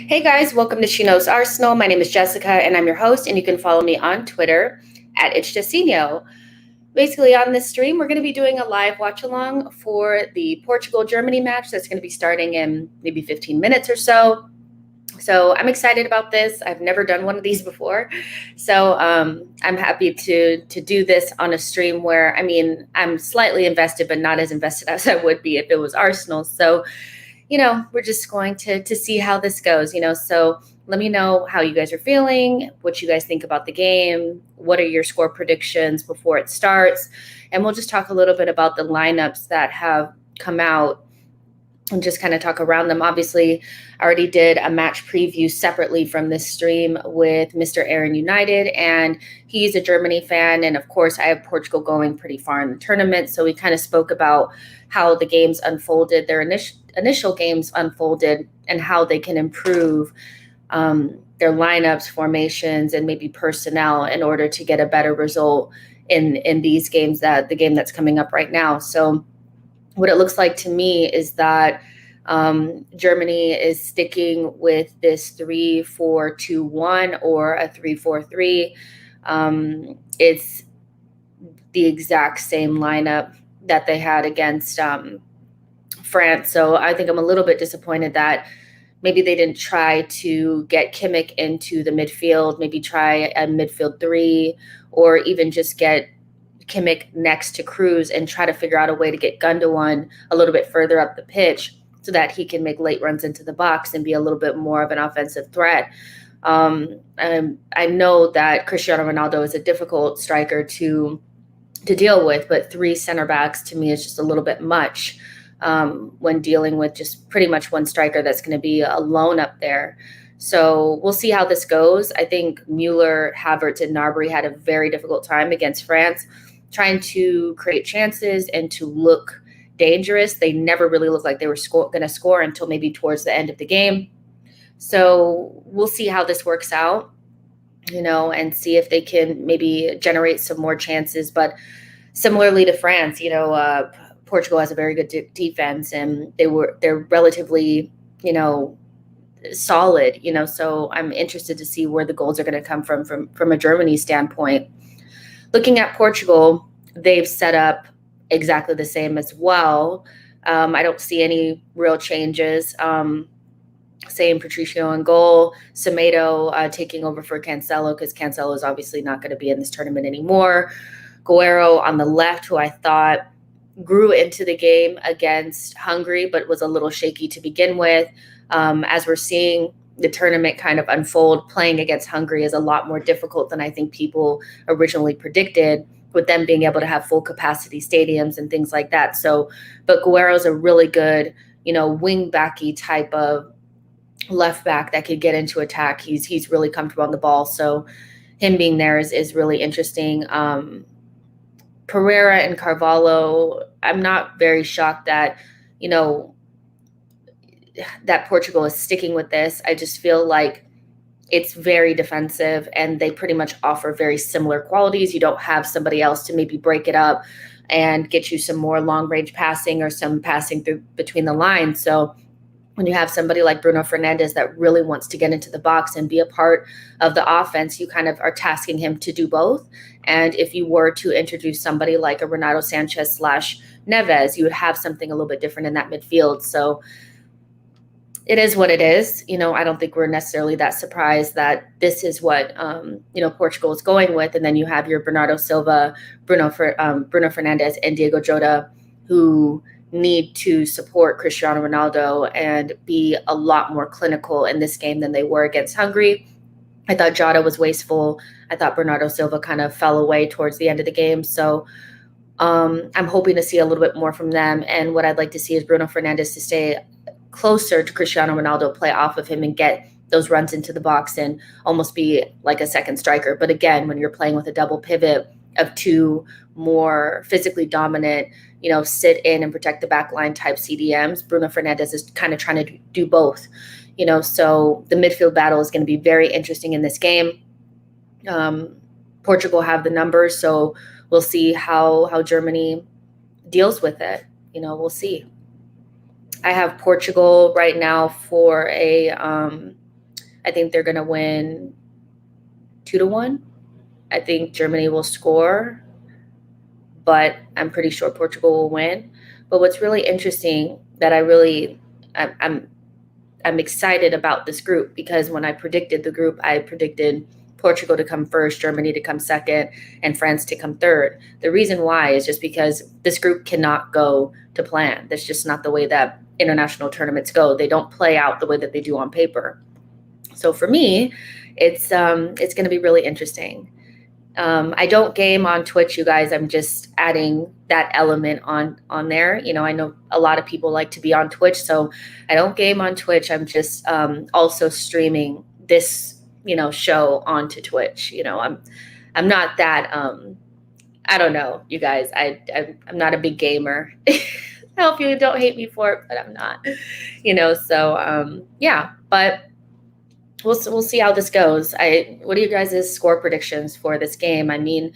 Hey guys, welcome to SheKnowsArsenal. My name is Jessica and I'm your host, and you can follow me on Twitter at @itchdesinho. Basically, on this stream, we're going to be doing a live watch along for the Portugal-Germany match that's going to be starting in maybe 15 minutes or so. So I'm excited about this. I've never done one of these before. So I'm happy to do this on a stream where, I'm slightly invested, but not as invested as I would be if it was Arsenal. So we're just going to see how this goes, so let me know how you guys are feeling, what you guys think about the game, what are your score predictions before it starts, and we'll just talk a little bit about the lineups that have come out and just kind of talk around them. Obviously, I already did a match preview separately from this stream with Mr. Aaron United, and he's a Germany fan, and of course, I have Portugal going pretty far in the tournament, so we kind of spoke about how the games unfolded, their initial games unfolded, and how they can improve their lineups, formations, and maybe personnel in order to get a better result in these games, the game that's coming up right now. So what it looks like to me is that Germany is sticking with this 3-4-2-1 or a 3-4-3. It's the exact same lineup that they had against France. So I think I'm a little bit disappointed that maybe they didn't try to get Kimmich into the midfield, maybe try a midfield three, or even just get Kimmich next to Cruz and try to figure out a way to get Gundogan a little bit further up the pitch so that he can make late runs into the box and be a little bit more of an offensive threat. I know that Cristiano Ronaldo is a difficult striker to deal with, but three center backs to me is just a little bit much when dealing with just pretty much one striker that's going to be alone up there. So we'll see how this goes. I think Mueller, Havertz, and Gnabry had a very difficult time against France, trying to create chances and to look dangerous. They never really looked like they were going to score until maybe towards the end of the game. So we'll see how this works out, and see if they can maybe generate some more chances. But similarly to France, Portugal has a very good defense, and they're relatively, solid, so I'm interested to see where the goals are going to come from a Germany standpoint. Looking at Portugal, they've set up exactly the same as well. I don't see any real changes. Same Patricio in goal, Semedo taking over for Cancelo, because Cancelo is obviously not going to be in this tournament anymore. Guerrero on the left, who I thought grew into the game against Hungary, but was a little shaky to begin with. As we're seeing the tournament kind of unfold, playing against Hungary is a lot more difficult than I think people originally predicted, with them being able to have full capacity stadiums and things like that. So, but Guerrero's a really good, wing backy type of left back that could get into attack. He's really comfortable on the ball. So him being there is really interesting. Pereira and Carvalho, I'm not very shocked that, that Portugal is sticking with this. I just feel like it's very defensive, and they pretty much offer very similar qualities. You don't have somebody else to maybe break it up and get you some more long range passing or some passing through between the lines. So when you have somebody like Bruno Fernandes that really wants to get into the box and be a part of the offense, you kind of are tasking him to do both. And if you were to introduce somebody like a Renato Sanchez / Neves, you would have something a little bit different in that midfield. So it is what it is. I don't think we're necessarily that surprised that this is what, Portugal is going with. And then you have your Bernardo Silva, Bruno Fernandes, and Diego Jota, who need to support Cristiano Ronaldo and be a lot more clinical in this game than they were against Hungary. I thought Jota was wasteful. I thought Bernardo Silva kind of fell away towards the end of the game. So I'm hoping to see a little bit more from them. And what I'd like to see is Bruno Fernandes to stay closer to Cristiano Ronaldo, play off of him and get those runs into the box and almost be like a second striker. But again, when you're playing with a double pivot of two more physically dominant, sit in and protect the back line type CDMs, Bruno Fernandes is kind of trying to do both, so the midfield battle is going to be very interesting in this game. Portugal have the numbers, so we'll see how Germany deals with it. We'll see. I have Portugal right now for I think they're going to win 2-1. I think Germany will score, but I'm pretty sure Portugal will win. But what's really interesting that I'm excited about this group, because when I predicted the group, I predicted Portugal to come first, Germany to come second, and France to come third. The reason why is just because this group cannot go to plan. That's just not the way that international tournaments go. They don't play out the way that they do on paper. So for me, it's going to be really interesting. I don't game on Twitch, you guys. I'm just adding that element on there. I know a lot of people like to be on Twitch, so I don't game on Twitch. I'm just also streaming this, show onto Twitch. I'm not that. I don't know, you guys. I'm not a big gamer. I hope you don't hate me for it, but I'm not. So yeah, but. We'll see how this goes. What are you guys' score predictions for this game? I mean,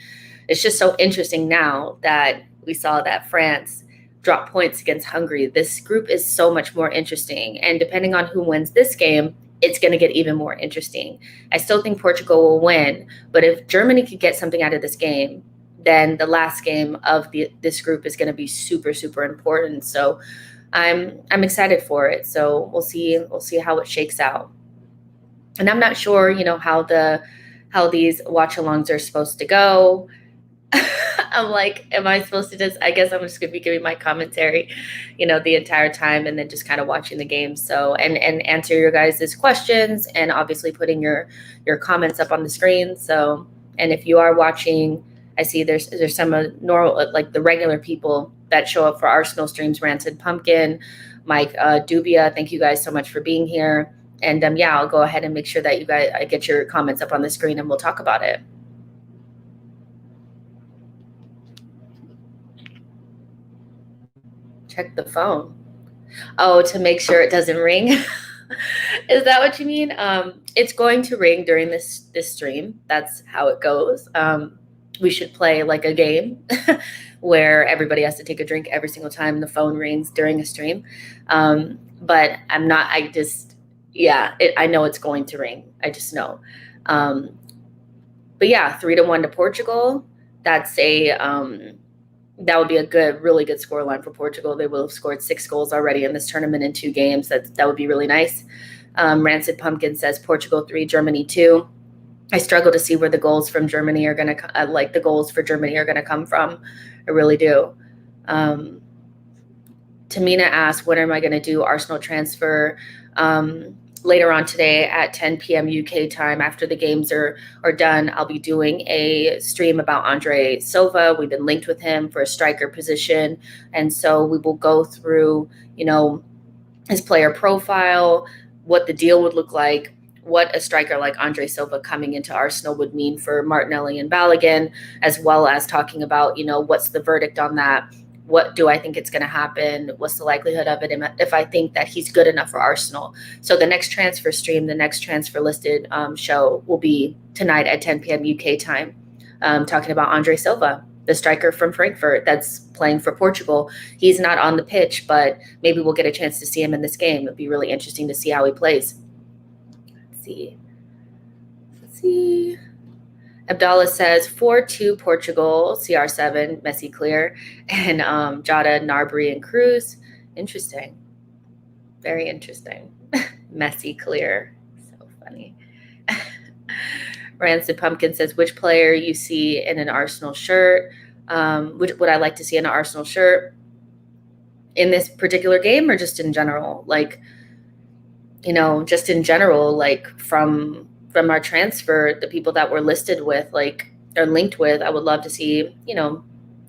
it's just so interesting now that we saw that France drop points against Hungary. This group is so much more interesting. And depending on who wins this game, it's going to get even more interesting. I still think Portugal will win, but if Germany could get something out of this game, then the last game of this group is going to be super, super important. So I'm excited for it. So we'll see how it shakes out. And I'm not sure, how these watch-alongs are supposed to go. I'm like, am I supposed to I guess I'm just going to be giving my commentary, the entire time, and then just kind of watching the game. So, and answer your guys' questions, and obviously putting your comments up on the screen. So, and if you are watching, I see there's some normal, like the regular people that show up for Arsenal streams, Rancid Pumpkin, Mike Dubia. Thank you guys so much for being here. And I'll go ahead and make sure that I get your comments up on the screen, and we'll talk about it. Check the phone. Oh, to make sure it doesn't ring. Is that what you mean? It's going to ring during this stream. That's how it goes. We should play like a game where everybody has to take a drink every single time the phone rings during a stream. But I'm not. I know it's going to ring. I just know. But yeah, 3-1 to Portugal. That's that would be a really good scoreline for Portugal. They will have scored 6 goals already in this tournament in 2 games. That would be really nice. Rancid Pumpkin says Portugal 3, Germany 2. I struggle to see where the goals from Germany are going to the goals for Germany are going to come from. I really do. Tamina asked, when am I going to do Arsenal transfer? Later on today at 10 p.m. UK time, after the games are done, I'll be doing a stream about Andre Silva. We've been linked with him for a striker position. And so we will go through, his player profile, what the deal would look like, what a striker like Andre Silva coming into Arsenal would mean for Martinelli and Balogun, as well as talking about, what's the verdict on that what do I think it's going to happen? What's the likelihood of it? If I think that he's good enough for Arsenal. So the next transfer stream, the next transfer listed show will be tonight at 10 p.m. UK time, talking about Andre Silva, the striker from Frankfurt that's playing for Portugal. He's not on the pitch, but maybe we'll get a chance to see him in this game. It'll be really interesting to see how he plays. Let's see. Abdallah says 4-2 Portugal, CR7, Messi clear, and Jota, Gnabry, and Cruz. Interesting. Very interesting. Messi clear. So funny. Rancid Pumpkin says, which player you see in an Arsenal shirt? Would I like to see in an Arsenal shirt in this particular game or just in general? Like, just in general, like from our transfer, the people that we're listed with, like, or linked with, I would love to see,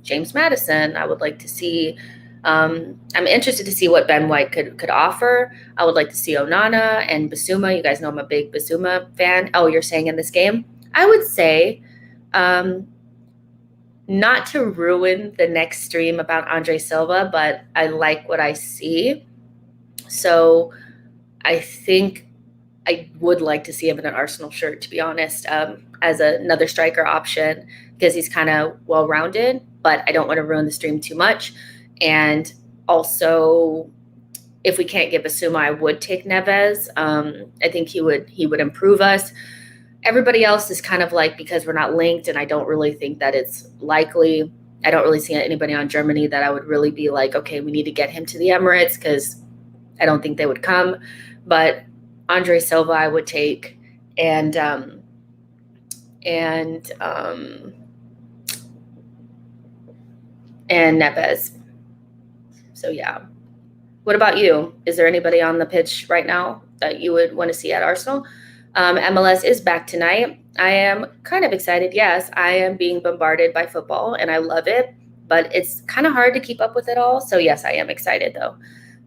James Maddison. I would like to see, I'm interested to see what Ben White could offer. I would like to see Onana and Basuma. You guys know I'm a big Basuma fan. Oh, you're saying in this game? I would say, not to ruin the next stream about Andre Silva, but I like what I see. So I think I would like to see him in an Arsenal shirt, to be honest, as another striker option, because he's kind of well-rounded, but I don't want to ruin the stream too much. And also, if we can't get Basuma, I would take Neves. I think he would improve us. Everybody else is kind of like, because we're not linked, and I don't really think that it's likely. I don't really see anybody on Germany that I would really be like, okay, we need to get him to the Emirates, because I don't think they would come. But Andre Silva I would take, and Neves. So yeah. What about you? Is there anybody on the pitch right now that you would want to see at Arsenal? MLS is back tonight. I am kind of excited. Yes, I am being bombarded by football and I love it, but it's kind of hard to keep up with it all. So yes, I am excited though.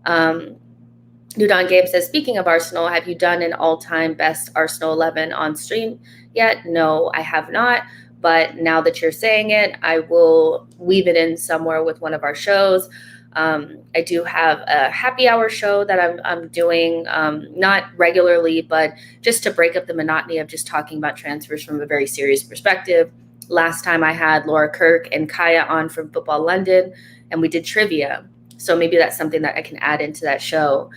Nudon Game says, speaking of Arsenal, have you done an all-time best Arsenal 11 on stream yet? No, I have not. But now that you're saying it, I will weave it in somewhere with one of our shows. I do have a happy hour show that I'm doing, not regularly, but just to break up the monotony of just talking about transfers from a very serious perspective. Last time I had Laura Kirk and Kaya on from Football London, and we did trivia. So maybe that's something that I can add into that show,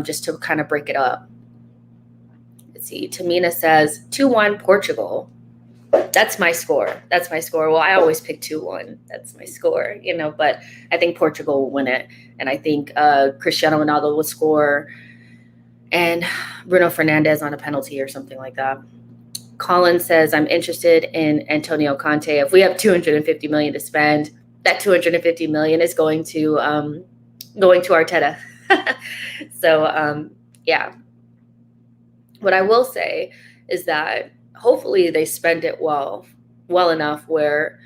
just to kind of break it up. Let's see. Tamina says 2-1 Portugal. That's my score. Well, I always pick 2-1. That's my score, but I think Portugal will win it. And I think Cristiano Ronaldo will score and Bruno Fernandes on a penalty or something like that. Colin says, I'm interested in Antonio Conte. If we have $250 million to spend, that $250 million is going to Arteta. So, yeah. What I will say is that hopefully they spend it well enough where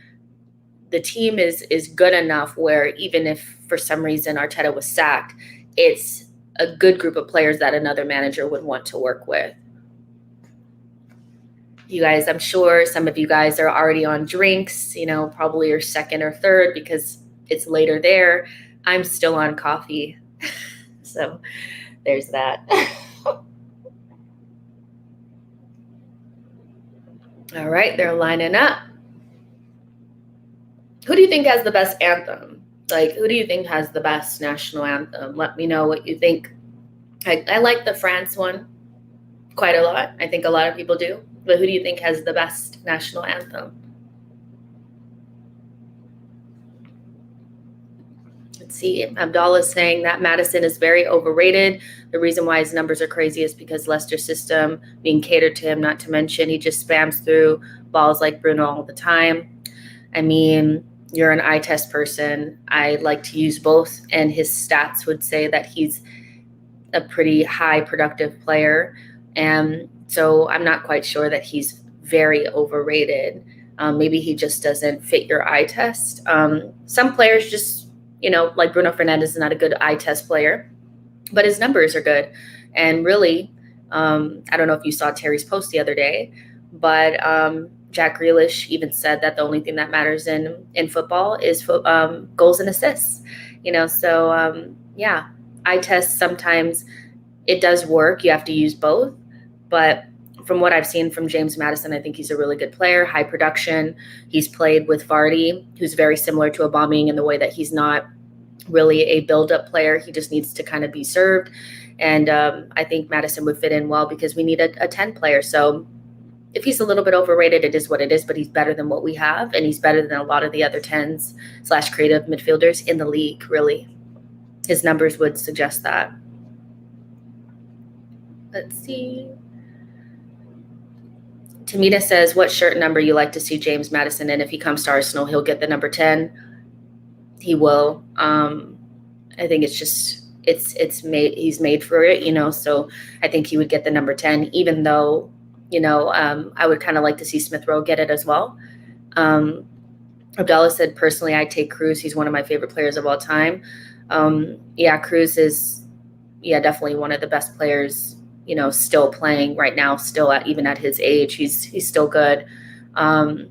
the team is good enough where even if for some reason Arteta was sacked, it's a good group of players that another manager would want to work with. You guys, I'm sure some of you guys are already on drinks, probably your second or third because it's later there. I'm still on coffee. So there's that. All right, they're lining up. Who do you think has the best anthem? Like, who do you think has the best national anthem? Let me know what you think. I like the France one quite a lot. I think a lot of people do. But who do you think has the best national anthem? Let's see. Abdallah is saying that Maddison is very overrated. The reason why his numbers are crazy is because Leicester's system being catered to him, not to mention he just spams through balls like Bruno all the time. I mean, you're an eye test person. I like to use both, and his stats would say that he's a pretty high productive player. And so I'm not quite sure that he's very overrated. Maybe he just doesn't fit your eye test. Some players just, like Bruno Fernandes is not a good eye test player, but his numbers are good. And really, I don't know if you saw Terry's post the other day, but Jack Grealish even said that the only thing that matters in football is goals and assists. So yeah, eye test sometimes it does work. You have to use both, but from what I've seen from James Maddison, I think he's a really good player, high production. He's played with Vardy, who's very similar to Aubameyang in the way that he's not really a build-up player. He just needs to kind of be served. And I think Maddison would fit in well because we need a 10 player. So if he's a little bit overrated, it is what it is, but he's better than what we have. And he's better than a lot of the other 10s/creative midfielders in the league, really. His numbers would suggest that. Let's see. Tamita says, what shirt number you like to see James Maddison in? If he comes to Arsenal, he'll get the number 10. He will. I think it's just it's made. He's made for it, So I think he would get the number 10. Even though, I would kind of like to see Smith Rowe get it as well. Abdallah said, personally, I'd take Cruz. He's one of my favorite players of all time. Yeah, Cruz is, definitely one of the best players. Still playing right now, even at his age, he's still good. I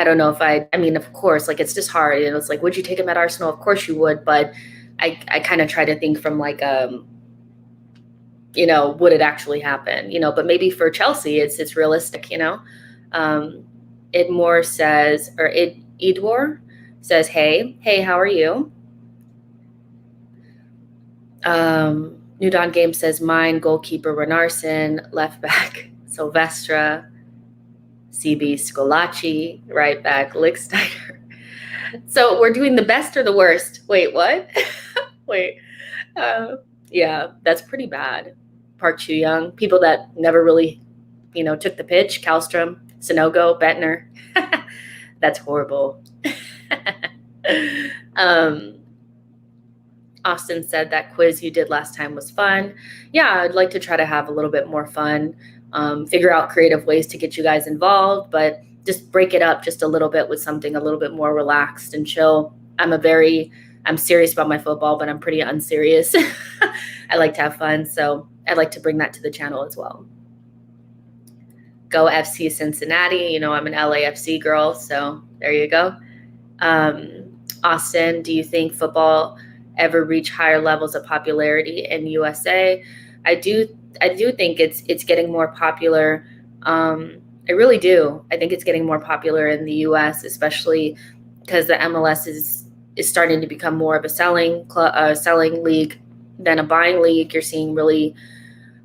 don't know if I mean, of course, like, it's just hard. It's like, would you take him at Arsenal? Of course you would. But I kind of try to think from like, would it actually happen? But maybe for Chelsea, it's realistic, Idmore says, or Idwar says, hey, how are you? New Dawn Game says, mine, goalkeeper Renarson, left back Silvestre, CB Scolacci, right back Licksteiner. So we're doing the best or the worst? Wait, what? Wait. Yeah, that's pretty bad. Park Chu-young, people that never really, took the pitch, Kallstrom, Sonogo, Bettner. That's horrible. Austin said that quiz you did last time was fun. Yeah, I'd like to try to have a little bit more fun, figure out creative ways to get you guys involved, but just break it up just a little bit with something a little bit more relaxed and chill. I'm serious about my football, but I'm pretty unserious. I like to have fun, so I'd like to bring that to the channel as well. Go FC Cincinnati. I'm an LAFC girl, so there you go. Austin, do you think football ever reach higher levels of popularity in USA? I do think it's getting more popular. I really do. I think it's getting more popular in the US, especially because the MLS is starting to become more of a selling league than a buying league. You're seeing really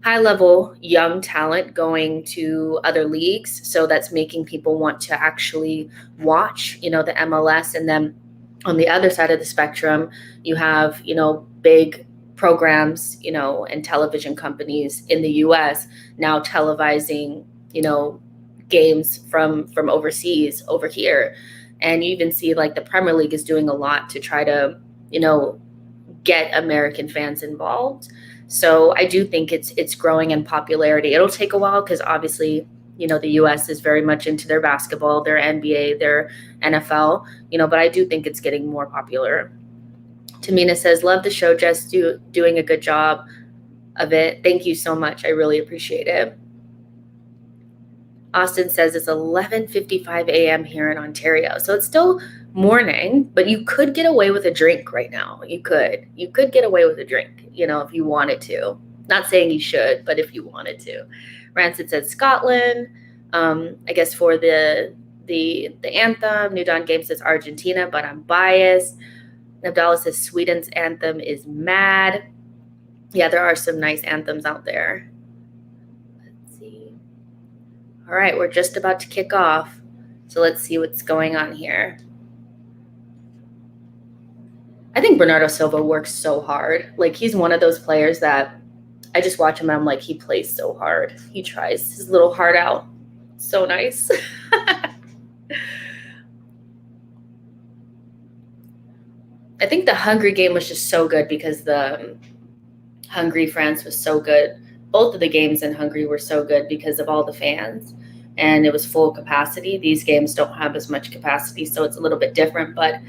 high level young talent going to other leagues, so that's making people want to actually watch, the MLS. And then on the other side of the spectrum, you have, big programs, and television companies in the US now televising, games from overseas over here. And you even see like the Premier League is doing a lot to try to, get American fans involved. So I do think it's growing in popularity. It'll take a while because obviously, the US is very much into their basketball, their NBA, their NFL, but I do think it's getting more popular. Tamina says, love the show, Jess, doing a good job of it. Thank you so much. I really appreciate it. Austin says it's 11:55 a.m. here in Ontario. So it's still morning, but you could get away with a drink right now. You could get away with a drink, if you wanted to. Not saying you should, but if you wanted to. Rancid said Scotland. I guess for the anthem, New Dawn Game says Argentina, but I'm biased. Abdallah says Sweden's anthem is mad. Yeah, there are some nice anthems out there. Let's see. All right, we're just about to kick off. So let's see what's going on here. I think Bernardo Silva works so hard. Like, he's one of those players that I just watch him and I'm like, he plays so hard. He tries his little heart out. So nice. I think the Hungary game was just so good because the Hungary-France was so good. Both of the games in Hungary were so good because of all the fans. And it was full capacity. These games don't have as much capacity, so it's a little bit different. But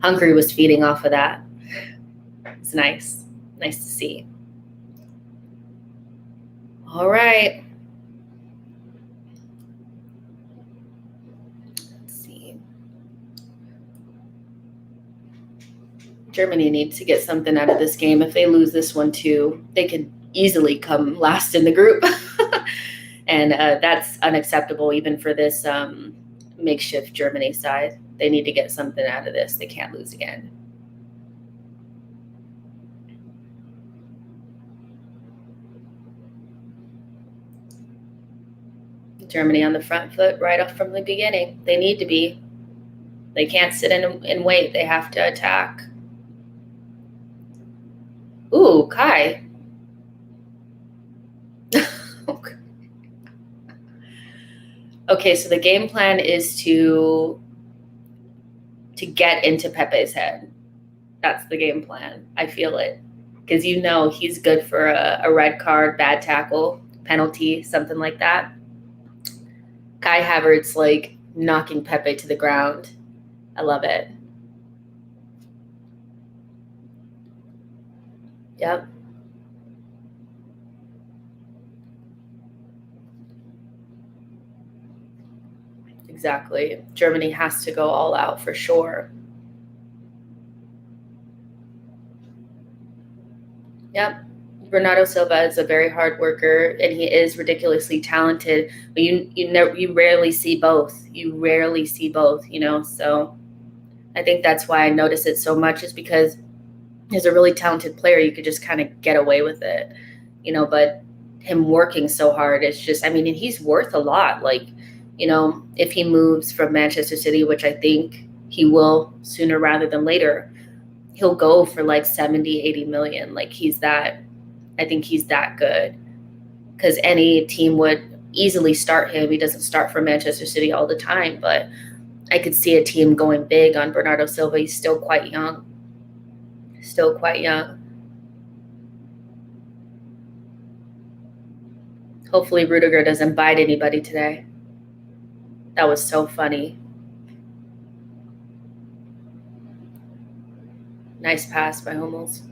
Hungary was feeding off of that. It's nice. Nice to see. All right. Germany needs to get something out of this game. If they lose this one too, they could easily come last in the group. And that's unacceptable even for this makeshift Germany side. They need to get something out of this. They can't lose again. Germany on the front foot right off from the beginning. They need to be. They can't sit and wait. They have to attack. Ooh, Kai. Okay, so the game plan is to get into Pepe's head. That's the game plan. I feel it. Because you know he's good for a red card, bad tackle, penalty, something like that. Kai Havertz like knocking Pepe to the ground. I love it. Yep. Exactly. Germany has to go all out for sure. Yep. Bernardo Silva is a very hard worker, and he is ridiculously talented. But you rarely see both. You rarely see both. So I think that's why I notice it so much, is because he's a really talented player. You could just kind of get away with it, But him working so hard, it's just. I mean, and he's worth a lot. Like, if he moves from Manchester City, which I think he will sooner rather than later, he'll go for like 70, 80 million. Like I think he's that good, because any team would easily start him. He doesn't start for Manchester City all the time, but I could see a team going big on Bernardo Silva. He's still quite young. Still quite young. Hopefully Rudiger doesn't bite anybody today. That was so funny. Nice pass by Hummels.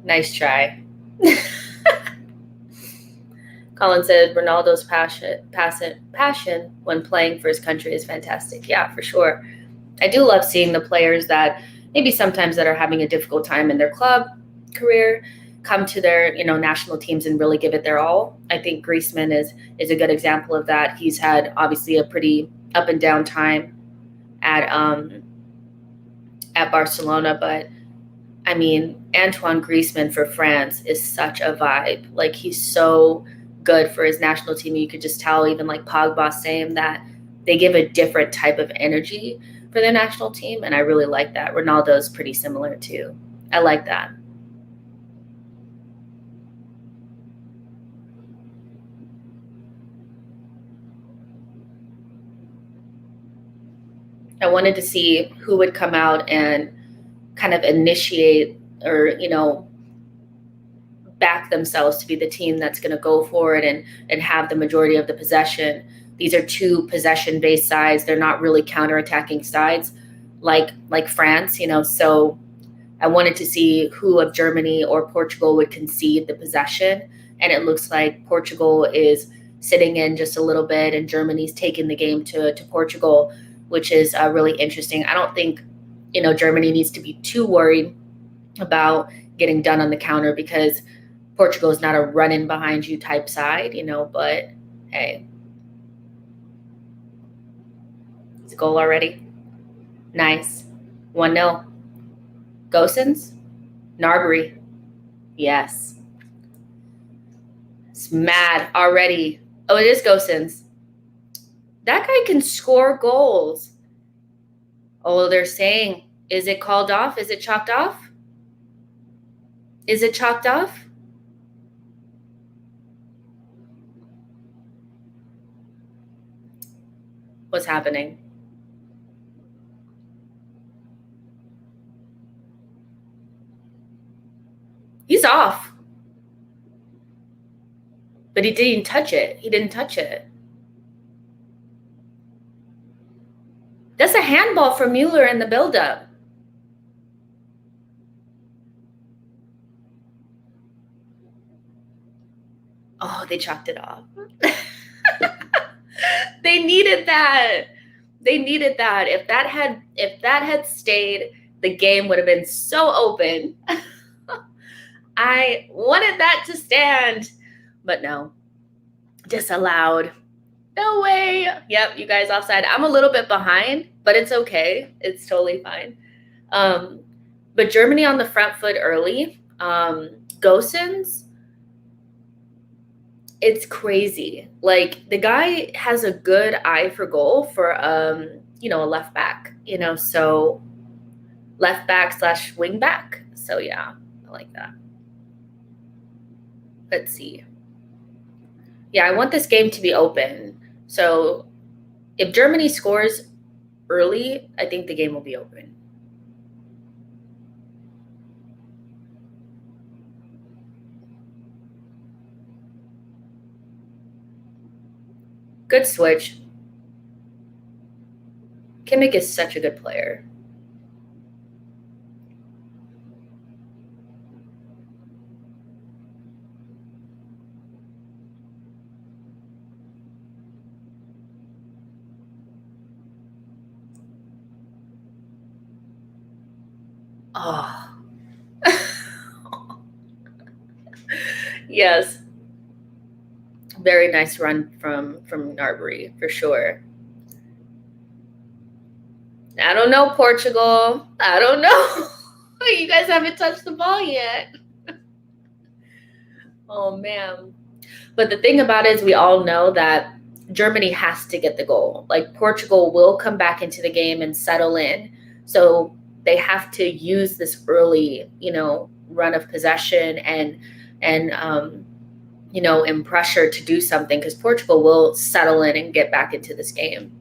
Nice try. Colin said Ronaldo's passion when playing for his country is fantastic. Yeah, for sure. I do love seeing the players that maybe sometimes that are having a difficult time in their club career come to their national teams and really give it their all. I think Griezmann is a good example of that. He's had obviously a pretty up and down time at Barcelona, but I mean, Antoine Griezmann for France is such a vibe. Like, he's so good for his national team. You could just tell, even like Pogba saying that, they give a different type of energy for their national team, and I really like that. Ronaldo's pretty similar too. I like that. I wanted to see who would come out and kind of initiate or, back themselves to be the team that's going to go forward and have the majority of the possession. These are two possession-based sides. They're not really counterattacking sides like France, So I wanted to see who of Germany or Portugal would concede the possession. And it looks like Portugal is sitting in just a little bit, and Germany's taking the game to Portugal, which is really interesting. I don't think, Germany needs to be too worried about getting done on the counter, because Portugal is not a run-in behind you type side, but hey. It's a goal already. Nice. 1-0. Gosens? Gnabry. Yes. It's mad already. Oh, it is Gosens. That guy can score goals. Oh, they're saying, is it called off? Is it chalked off? Is it chalked off? What's happening? He's off. But he didn't touch it. He didn't touch it. That's a handball for Mueller in the buildup. Oh, they chopped it off. They needed that. They needed that. If that had stayed, the game would have been so open. I wanted that to stand, but no. Disallowed. No way. Yep, you guys offside. I'm a little bit behind, but it's okay. It's totally fine. But Germany on the front foot early. Gosens, it's crazy. Like, the guy has a good eye for goal for a left back, so left back / wing back. So yeah, I like that. Let's see. Yeah, I want this game to be open. So if Germany scores early, I think the game will be open. Good switch. Kimmich is such a good player. Oh. Yes. Very nice run from Gnabry, for sure. I don't know, Portugal. I don't know. You guys haven't touched the ball yet. Oh, man. But the thing about it is, we all know that Germany has to get the goal. Like, Portugal will come back into the game and settle in. So they have to use this early, run of possession and in pressure to do something, because Portugal will settle in and get back into this game.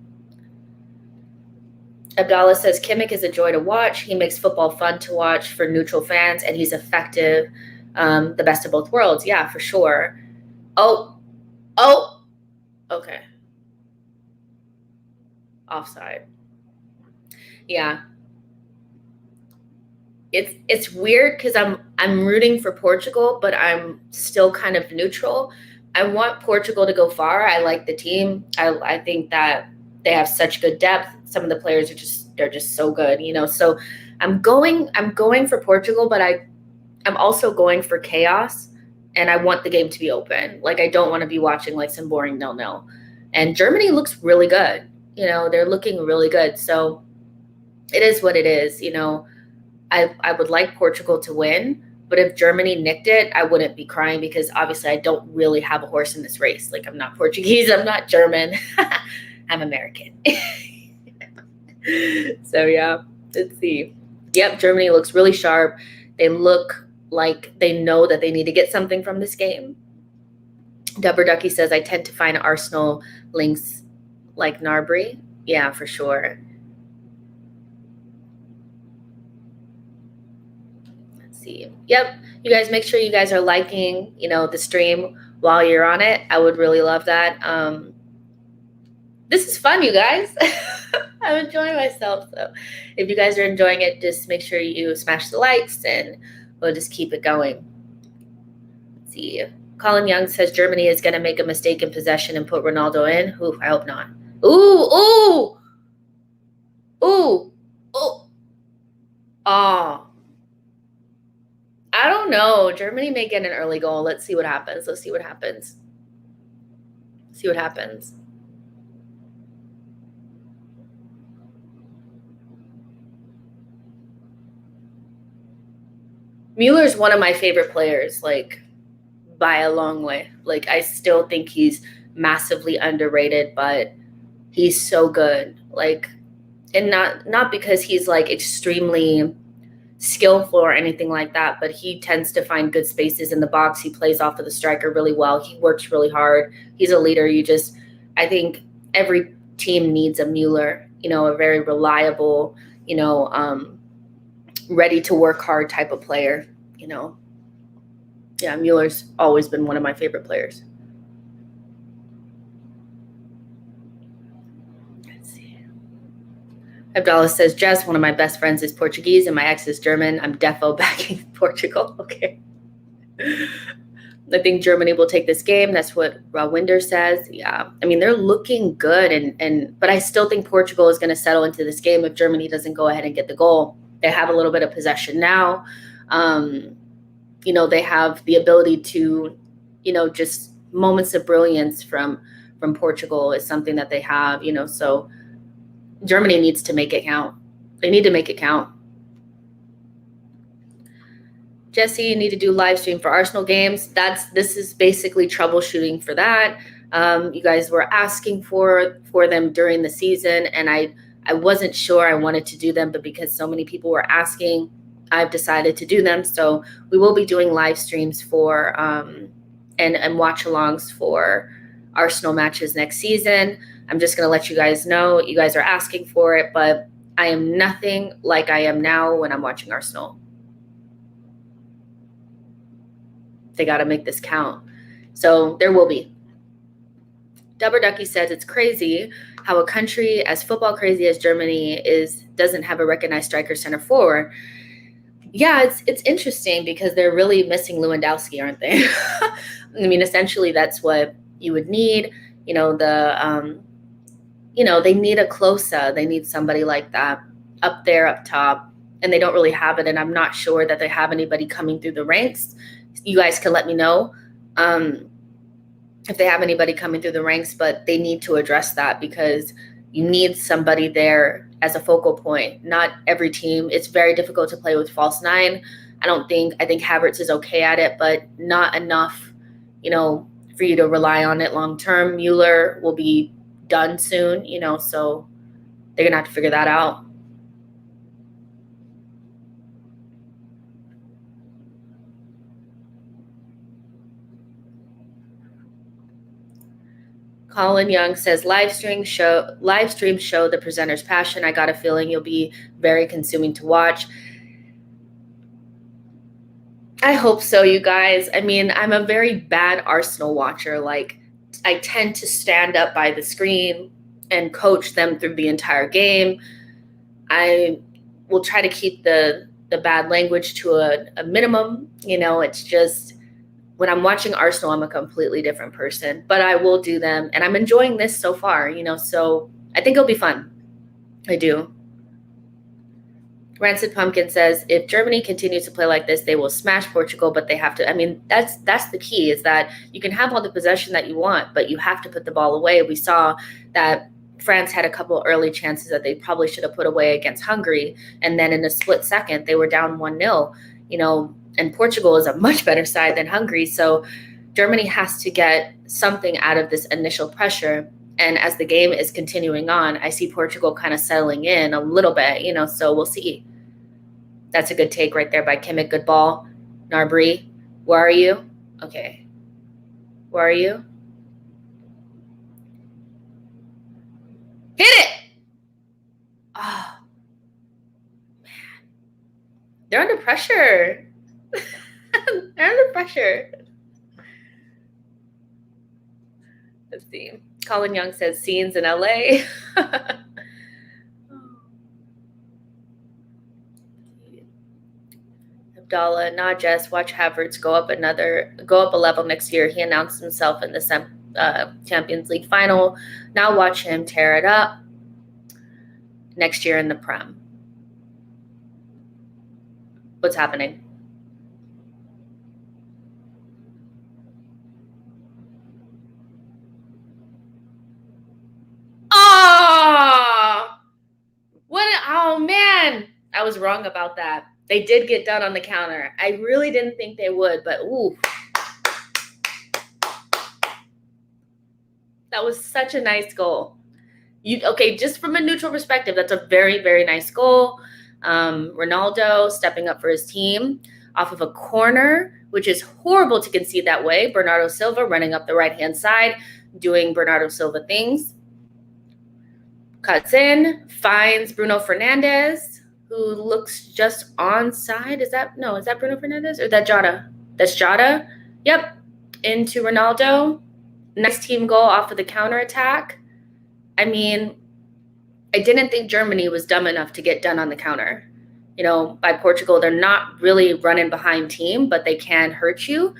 Abdallah says, Kimmich is a joy to watch. He makes football fun to watch for neutral fans, and he's effective. The best of both worlds. Yeah, for sure. Oh, okay. Offside. Yeah. It's weird because I'm rooting for Portugal, but I'm still kind of neutral. I want Portugal to go far. I like the team. I think that they have such good depth. Some of the players they're just so good, So I'm going for Portugal, but I'm also going for chaos, and I want the game to be open. Like, I don't want to be watching like some boring 0-0. And Germany looks really good. They're looking really good. So it is what it is. I would like Portugal to win, but if Germany nicked it, I wouldn't be crying, because obviously I don't really have a horse in this race. Like, I'm not Portuguese, I'm not German, I'm American. So yeah, let's see. Yep, Germany looks really sharp. They look like they know that they need to get something from this game. Deborah Ducky says, I tend to find Arsenal links like Gnabry. Yeah, for sure. See. Yep. You guys make sure you guys are liking, the stream while you're on it. I would really love that. This is fun, you guys. I'm enjoying myself. So if you guys are enjoying it, just make sure you smash the likes, and we'll just keep it going. Let's see. Colin Young says Germany is going to make a mistake in possession and put Ronaldo in. Ooh, I hope not. Ooh. Oh. I don't know. Germany may get an early goal. Let's see what happens. Mueller's one of my favorite players, like, by a long way. Like, I still think he's massively underrated, but he's so good. Like, and not because he's like extremely skillful or anything like that, but he tends to find good spaces in the box. He plays off of the striker really well. He works really hard. He's a leader. I think every team needs a Mueller, a very reliable, ready to work hard type of player, Yeah, Mueller's always been one of my favorite players. Abdallah says, Jess, one of my best friends is Portuguese and my ex is German. I'm defo backing Portugal. Okay. I think Germany will take this game. That's what Winder says. Yeah, I mean, they're looking good, but I still think Portugal is going to settle into this game if Germany doesn't go ahead and get the goal. They have a little bit of possession now. They have the ability to, just moments of brilliance from Portugal is something that they have, so Germany needs to make it count. They need to make it count. Jesse, you need to do live stream for Arsenal games. This is basically troubleshooting for that. You guys were asking for them during the season, and I wasn't sure I wanted to do them, but because so many people were asking, I've decided to do them. So we will be doing live streams for and watch-alongs for Arsenal matches next season. I'm just going to let you guys know. You guys are asking for it, but I am nothing like I am now when I'm watching Arsenal. They got to make this count. So there will be. Dubber Ducky says it's crazy how a country as football crazy as Germany doesn't have a recognized striker center forward. Yeah, it's interesting because they're really missing Lewandowski, aren't they? I mean, essentially that's what you would need. They need a Klose. They need somebody like that up there, up top, and they don't really have it. And I'm not sure that they have anybody coming through the ranks. You guys can let me know if they have anybody coming through the ranks, but they need to address that because you need somebody there as a focal point. Not every team. It's very difficult to play with false nine. I think Havertz is okay at it, but not enough, for you to rely on it long term. Mueller will be done soon, so they're gonna have to figure that out. Colin Young says live stream show the presenter's passion. I got a feeling you'll be very consuming to watch. I hope so, you guys. I mean, I'm a very bad Arsenal watcher. Like, I tend to stand up by the screen and coach them through the entire game. I will try to keep the bad language to a minimum. It's just when I'm watching Arsenal, I'm a completely different person, but I will do them. And I'm enjoying this so far, so I think it'll be fun. I do. Rancid Pumpkin says, if Germany continues to play like this, they will smash Portugal, but they have to. I mean, that's the key, is that you can have all the possession that you want, but you have to put the ball away. We saw that France had a couple early chances that they probably should have put away against Hungary. And then in a split second, they were down 1-0, and Portugal is a much better side than Hungary. So Germany has to get something out of this initial pressure. And as the game is continuing on, I see Portugal kind of settling in a little bit, so we'll see. That's a good take right there by Kimmich. Good ball. Narbri, where are you? Okay. Where are you? Hit it! Oh, man. They're under pressure. They're under pressure. Let's see. Colin Young says scenes in LA. Abdallah, not just watch Havertz go up a level next year. He announced himself in the Champions League final. Now watch him tear it up next year in the Prem. What's happening? Oh man, I was wrong about that. They did get done on the counter. I really didn't think they would, but ooh. That was such a nice goal. Just from a neutral perspective, that's a very, very nice goal. Ronaldo stepping up for his team off of a corner, which is horrible to concede that way. Bernardo Silva running up the right-hand side, doing Bernardo Silva things. Cuts in, finds Bruno Fernandes, who looks just onside. Is that Bruno Fernandes or that Jota? That's Jota. Yep. Into Ronaldo. Nice team goal off of the counterattack. I mean, I didn't think Germany was dumb enough to get done on the counter. By Portugal, they're not really running behind team, but they can hurt you.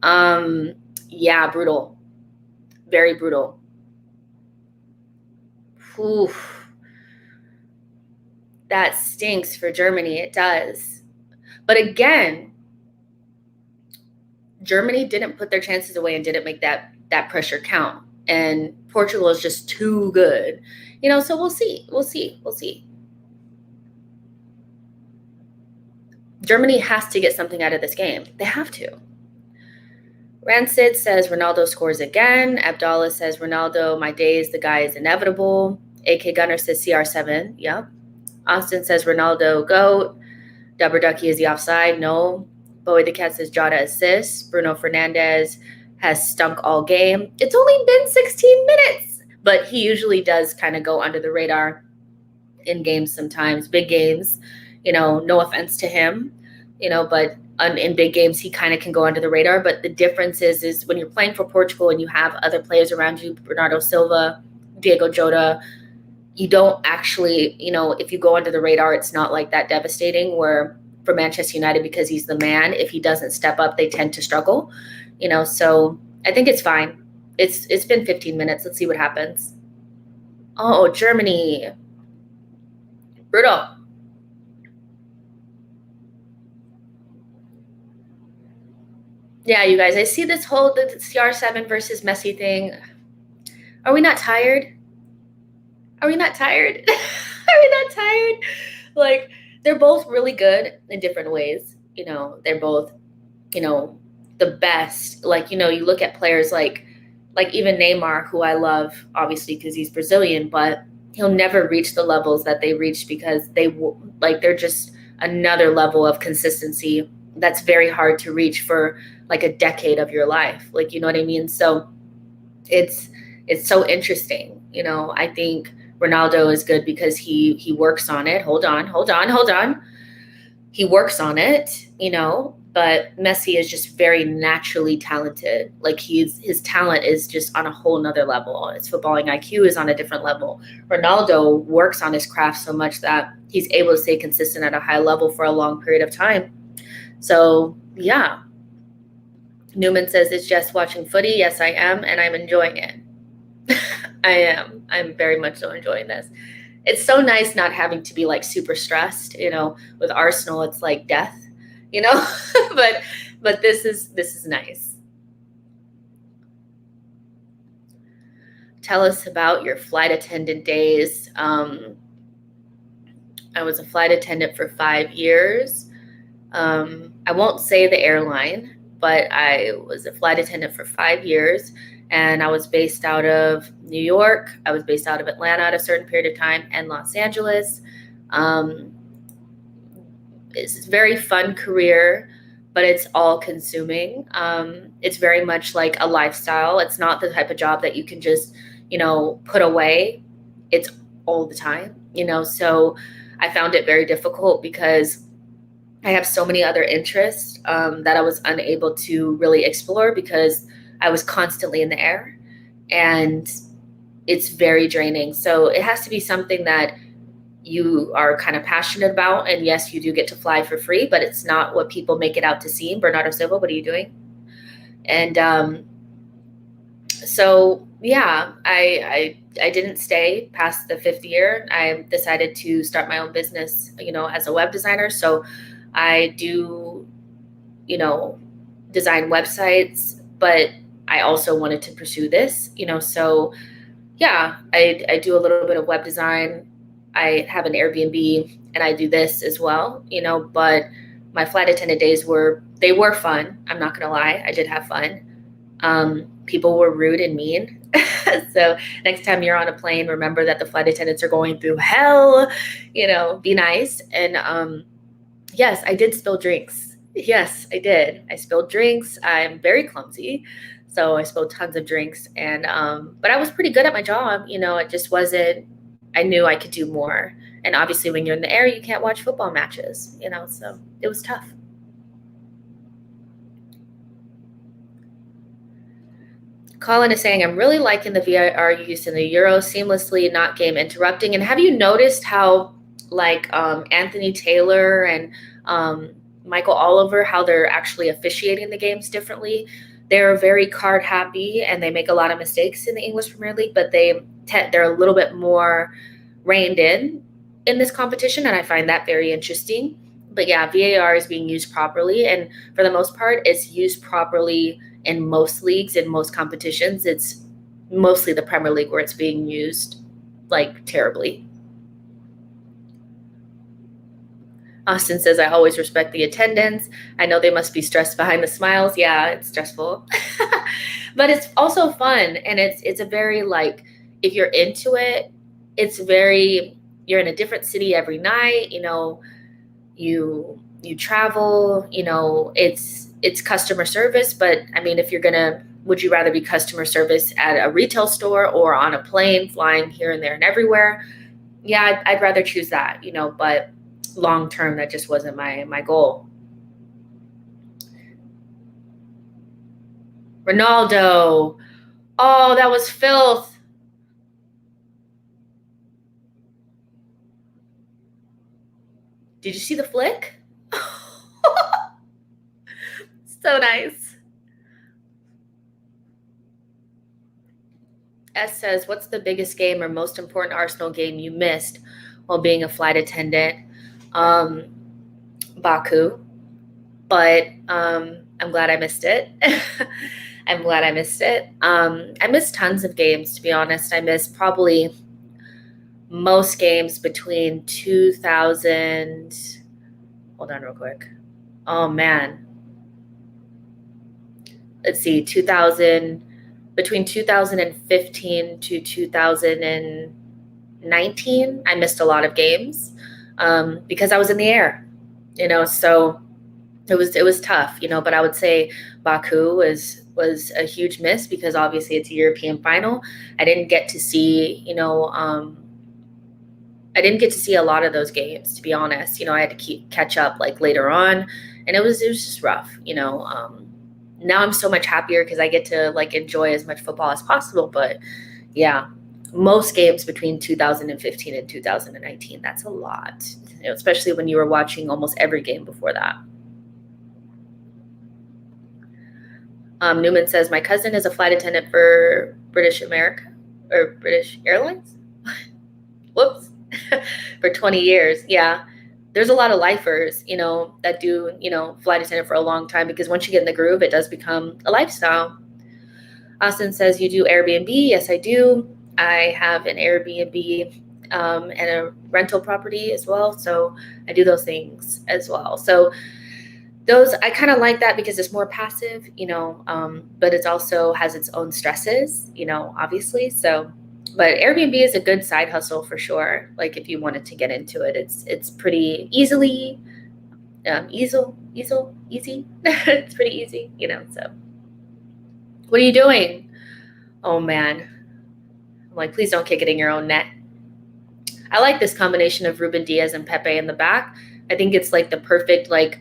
Yeah, brutal. Very brutal. Oof. That stinks for Germany. It does. But again, Germany didn't put their chances away and didn't make that pressure count. And Portugal is just too good. So we'll see. We'll see. Germany has to get something out of this game. They have to. Rancid says Ronaldo scores again. Abdallah says Ronaldo, my days, the guy is inevitable. AK Gunner says CR7. Yep. Austin says Ronaldo, GOAT. Dubber Ducky is the offside. No. Bowie the Cat says Jota assists. Bruno Fernandez has stunk all game. It's only been 16 minutes. But he usually does kind of go under the radar in games sometimes. Big games, no offense to him, but in big games, he kind of can go under the radar. But the difference is when you're playing for Portugal and you have other players around you, Bernardo Silva, Diego Jota, you don't actually, if you go under the radar, it's not like that devastating. Where for Manchester United, because he's the man, if he doesn't step up, they tend to struggle, so I think it's fine. It's been 15 minutes. Let's see what happens. Oh, Germany. Brutal. Yeah, you guys, I see the CR7 versus Messi thing. Are we not tired? Are we not tired? Are we not tired? Like, they're both really good in different ways. They're both, the best. Like, you look at players like even Neymar, who I love, obviously, because he's Brazilian, but he'll never reach the levels that they reached because they're just another level of consistency that's very hard to reach for like a decade of your life. Like, you know what I mean? So it's so interesting. I think Ronaldo is good because he works on it. Hold on. He works on it, but Messi is just very naturally talented. Like his talent is just on a whole nother level. His footballing IQ is on a different level. Ronaldo works on his craft so much that he's able to stay consistent at a high level for a long period of time. So, yeah. Newman says, it's just watching footy. Yes, I am, and I'm enjoying it. I am. I'm very much so enjoying this. It's so nice not having to be like super stressed, with Arsenal, it's like death, but this is nice. Tell us about your flight attendant days. I was a flight attendant for 5 years. I won't say the airline, but I was a flight attendant for 5 years. And I was based out of New York. I was based out of Atlanta at a certain period of time, and Los Angeles. It's a very fun career, but it's all consuming. It's very much like a lifestyle. It's not the type of job that you can just, put away. It's all the time, so I found it very difficult because I have so many other interests that I was unable to really explore because I was constantly in the air, and it's very draining. So it has to be something that you are kind of passionate about. And yes, you do get to fly for free, but it's not what people make it out to seem. Bernardo Silva, what are you doing? And so, yeah, I didn't stay past the 5th year. I decided to start my own business, as a web designer. So I do, design websites, but I also wanted to pursue this, so yeah, I do a little bit of web design. I have an Airbnb and I do this as well, but my flight attendant days were fun. I'm not going to lie. I did have fun. People were rude and mean. So next time you're on a plane, remember that the flight attendants are going through hell, be nice. And yes, I did spill drinks. Yes, I did. I spilled drinks. I'm very clumsy. So I spilled tons of drinks, and but I was pretty good at my job. It just wasn't. I knew I could do more, and obviously, when you're in the air, you can't watch football matches. So it was tough. Colin is saying, I'm really liking the VAR use in the Euro, seamlessly, not game interrupting. And have you noticed how, like Anthony Taylor and Michael Oliver, how they're actually officiating the games differently? They're very card happy and they make a lot of mistakes in the English Premier League, but they're a little bit more reined in this competition, and I find that very interesting. But yeah, VAR is being used properly, and for the most part, it's used properly in most leagues, in most competitions. It's mostly the Premier League where it's being used like terribly. Austin says, I always respect the attendants. I know they must be stressed behind the smiles. Yeah, it's stressful. But it's also fun. And it's a very, like, if you're into it, it's very, you're in a different city every night, you know, you travel, you know, it's customer service. But I mean, if you're gonna, would you rather be customer service at a retail store or on a plane flying here and there and everywhere? Yeah, I'd rather choose that, you know, but long term, that just wasn't my goal. Ronaldo. Oh, that was filth. Did you see the flick? So nice. S says, what's the biggest game or most important Arsenal game you missed while being a flight attendant? Baku. But I'm glad I missed it. I'm glad I missed it. I missed tons of games, to be honest. I missed probably most games between 2000. Hold on real quick. Oh, man. Let's see, 2000, between 2015 to 2019, I missed a lot of games because I was in the air, you know, so it was tough, you know, but I would say Baku was a huge miss because obviously it's a European final. I didn't get to see, you know, I didn't get to see a lot of those games, to be honest. You know, I had to catch up like later on, and it was just rough, you know. Now I'm so much happier because I get to like enjoy as much football as possible. But yeah, most games between 2015 and 2019, that's a lot, you know, especially when you were watching almost every game before that. Newman says, my cousin is a flight attendant for British Airlines. Whoops. For 20 years. Yeah. There's a lot of lifers, you know, that do, you know, flight attendant for a long time because once you get in the groove, it does become a lifestyle. Austin says, you do Airbnb? Yes, I do. I have an Airbnb and a rental property as well. So I do those things as well. So those, I kind of like that because it's more passive, you know, but it also has its own stresses, you know, obviously. So, but Airbnb is a good side hustle for sure. Like if you wanted to get into it, it's pretty easy. It's pretty easy, you know. So, what are you doing? Oh man, I'm like, please don't kick it in your own net. I like this combination of Ruben Diaz and Pepe in the back. I think it's like the perfect like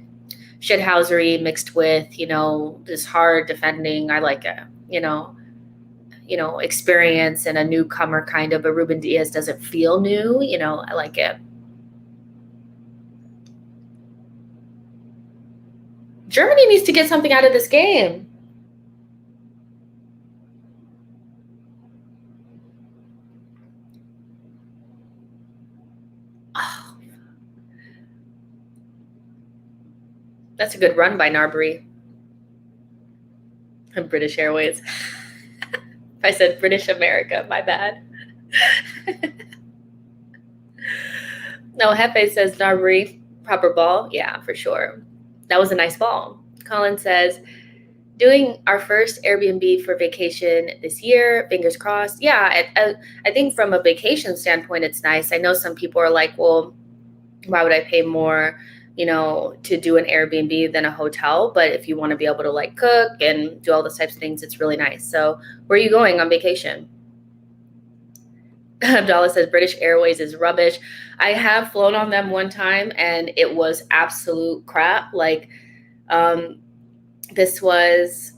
shithousery mixed with, you know, this hard defending. I like it, you know, experience and a newcomer kind of. But Ruben Diaz doesn't feel new, you know. I like it. Germany needs to get something out of this game. Oh, that's a good run by Narbury. And British Airways. I said British America, my bad. No, Hefe says Narbury, proper ball. Yeah, for sure. That was a nice ball. Colin says, doing our first Airbnb for vacation this year, fingers crossed. Yeah, I think from a vacation standpoint, it's nice. I know some people are like, well, why would I pay more, you know, to do an Airbnb than a hotel? But if you want to be able to like cook and do all those types of things, it's really nice. So where are you going on vacation? Abdallah says British Airways is rubbish. I have flown on them one time and it was absolute crap. Like, this was,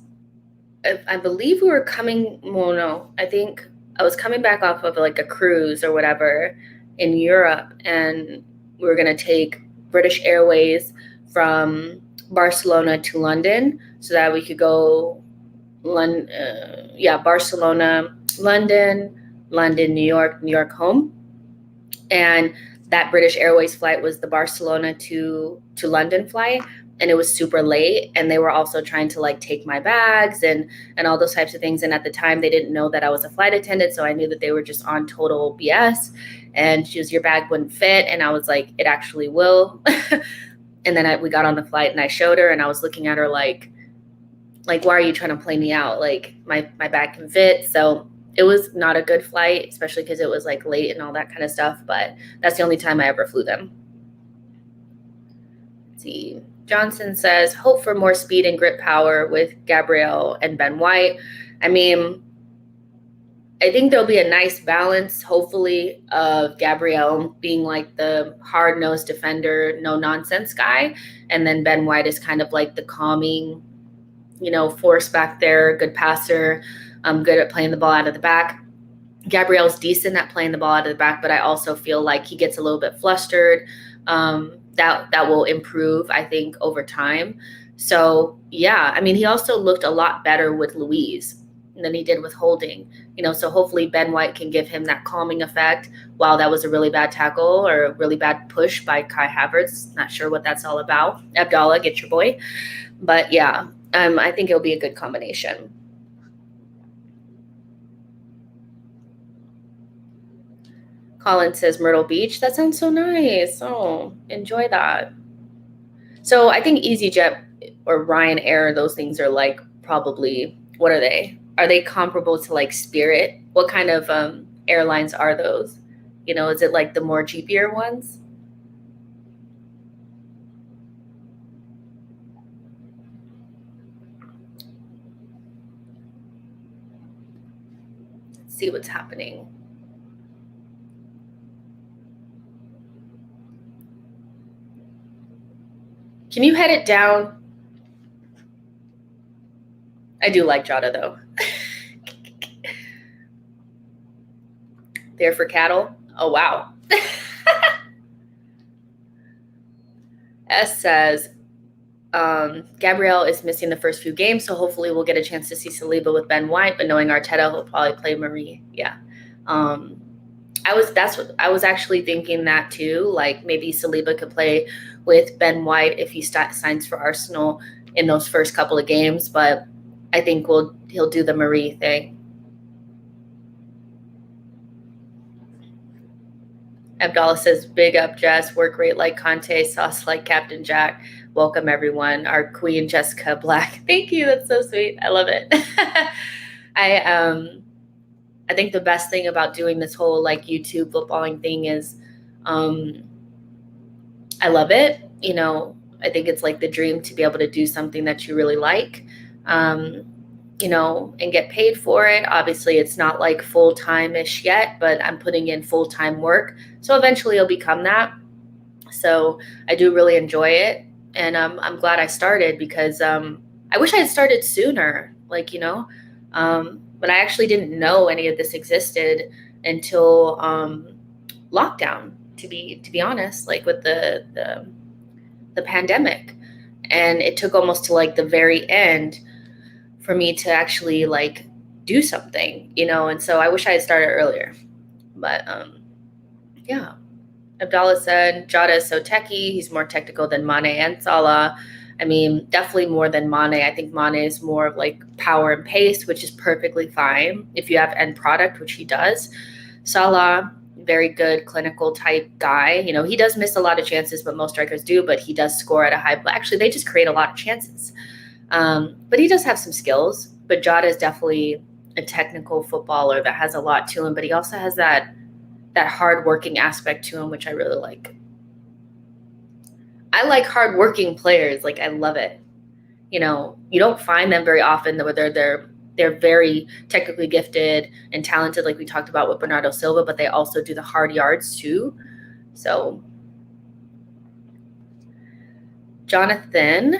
I believe we were coming, well, no, I think I was coming back off of like a cruise or whatever in Europe, and we were going to take British Airways from Barcelona to London so that we could go Barcelona, London, New York home. And that British Airways flight was the Barcelona to London flight, and it was super late, and they were also trying to like take my bags and all those types of things. And at the time they didn't know that I was a flight attendant, so I knew that they were just on total BS. And she was, your bag wouldn't fit, and I was like, it actually will. And then we got on the flight, and I showed her, and I was looking at her like why are you trying to play me out? Like my bag can fit. So it was not a good flight, especially because it was like late and all that kind of stuff. But that's the only time I ever flew them. Let's see. Johnson says, hope for more speed and grip power with Gabriel and Ben White. I mean, I think there'll be a nice balance, hopefully, of Gabriel being like the hard-nosed defender, no-nonsense guy. And then Ben White is kind of like the calming, force back there, good passer, good at playing the ball out of the back. Gabriel's decent at playing the ball out of the back, but I also feel like he gets a little bit flustered. That will improve, I think, over time. So, yeah, I mean, he also looked a lot better with Louise than he did with Holding. So hopefully Ben White can give him that calming effect. Wow, that was a really bad tackle or a really bad push by Kai Havertz. Not sure what that's all about. Abdallah, get your boy. But, yeah, I think it'll be a good combination. Colin says Myrtle Beach. That sounds so nice. Oh, enjoy that. So I think EasyJet or Ryanair, those things are like probably, what are they? Are they comparable to like Spirit? What kind of airlines are those? Is it like the more cheaper ones? Let's see what's happening. Can you head it down? I do like Jada, though. There for cattle? Oh, wow. S says, Gabriel is missing the first few games, so hopefully we'll get a chance to see Saliba with Ben White, but knowing Arteta, he'll probably play Marie. Yeah. I was actually thinking that too. Like maybe Saliba could play with Ben White if he signs for Arsenal in those first couple of games, but I think he'll do the Marie thing. Abdallah says, big up, Jess. Work rate like Conte, sauce like Captain Jack. Welcome, everyone. Our queen, Jessica Black. Thank you. That's so sweet. I love it. I think the best thing about doing this whole like YouTube footballing thing is I love it. I think it's like the dream to be able to do something that you really like. And get paid for it. Obviously, it's not like full-time-ish yet, but I'm putting in full-time work. So eventually it'll become that. So I do really enjoy it. And I'm glad I started because I wish I had started sooner, but I actually didn't know any of this existed until lockdown, to be honest, like with the pandemic. And it took almost to like the very end for me to actually like do something, and so I wish I had started earlier. But yeah. Abdallah said, Jota is so techie. He's more technical than Mane and Salah. I mean, definitely more than Mane. I think Mane is more of like power and pace, which is perfectly fine if you have end product, which he does. Salah, very good clinical type guy. He does miss a lot of chances, but most strikers do, but he does score at a high. Actually, they just create a lot of chances. But he does have some skills. But Jota is definitely a technical footballer that has a lot to him, but he also has that hard-working aspect to him, which I really like. I like hard-working players. Like, I love it. You don't find them very often, whether they're very technically gifted and talented, like we talked about with Bernardo Silva, but they also do the hard yards too. So, Jonathan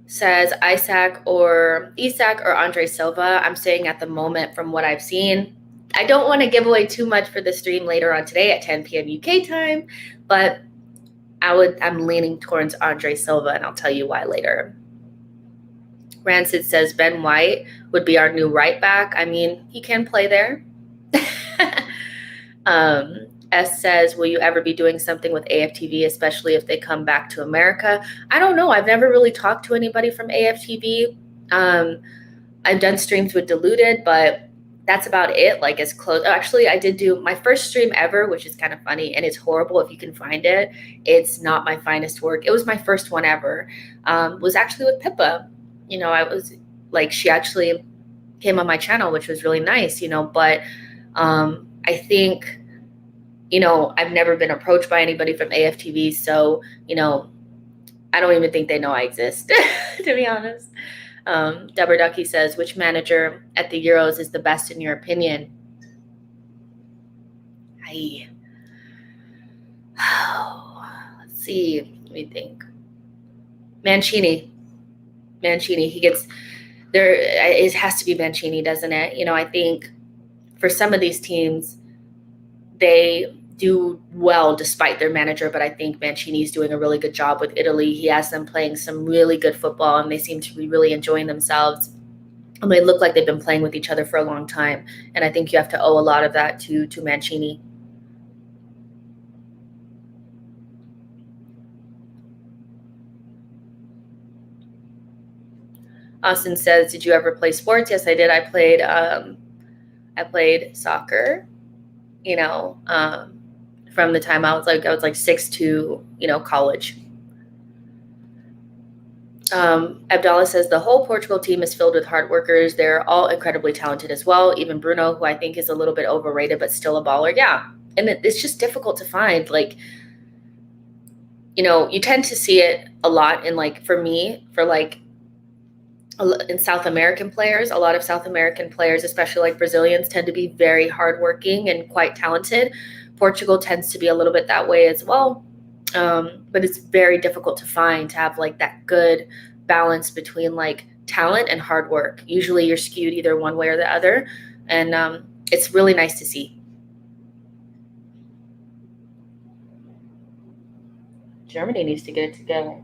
says Isak or Andre Silva. I'm saying at the moment from what I've seen. I don't want to give away too much for the stream later on today at 10 p.m. UK time, but I'm leaning towards Andre Silva, and I'll tell you why later. Rancid says Ben White would be our new right back. I mean, he can play there. S says, will you ever be doing something with AFTV, especially if they come back to America? I don't know. I've never really talked to anybody from AFTV. I've done streams with Diluted, but that's about it. Like, as close. Actually, I did do my first stream ever, which is kind of funny, and it's horrible if you can find it. It's not my finest work. It was my first one ever. Was actually with Pippa. You know, I was like, she actually came on my channel, which was really nice, you know, but I think, you know, I've never been approached by anybody from AFTV. So, you know, I don't even think they know I exist, to be honest. Deborah Ducky says, which manager at the Euros is the best in your opinion? Let's see. Let me think. Mancini. He gets there. It has to be Mancini, doesn't it? You know, I think for some of these teams, they do well despite their manager, but I think Mancini's doing a really good job with Italy. He has them playing some really good football, and they seem to be really enjoying themselves. And they look like they've been playing with each other for a long time, and I think you have to owe a lot of that to Mancini. Austin says, did you ever play sports? Yes, I did. I played soccer, you know, from the time I was like 6 to, you know, college. Abdallah says the whole Portugal team is filled with hard workers. They're all incredibly talented as well. Even Bruno, who I think is a little bit overrated, but still a baller. Yeah. And it's just difficult to find. Like, you know, you tend to see it a lot in, like, for me, for like in South American players, a lot of South American players, especially like Brazilians, tend to be very hardworking and quite talented. Portugal tends to be a little bit that way as well. But it's very difficult to find, to have like that good balance between like talent and hard work. Usually you're skewed either one way or the other. And it's really nice to see. Germany needs to get it together.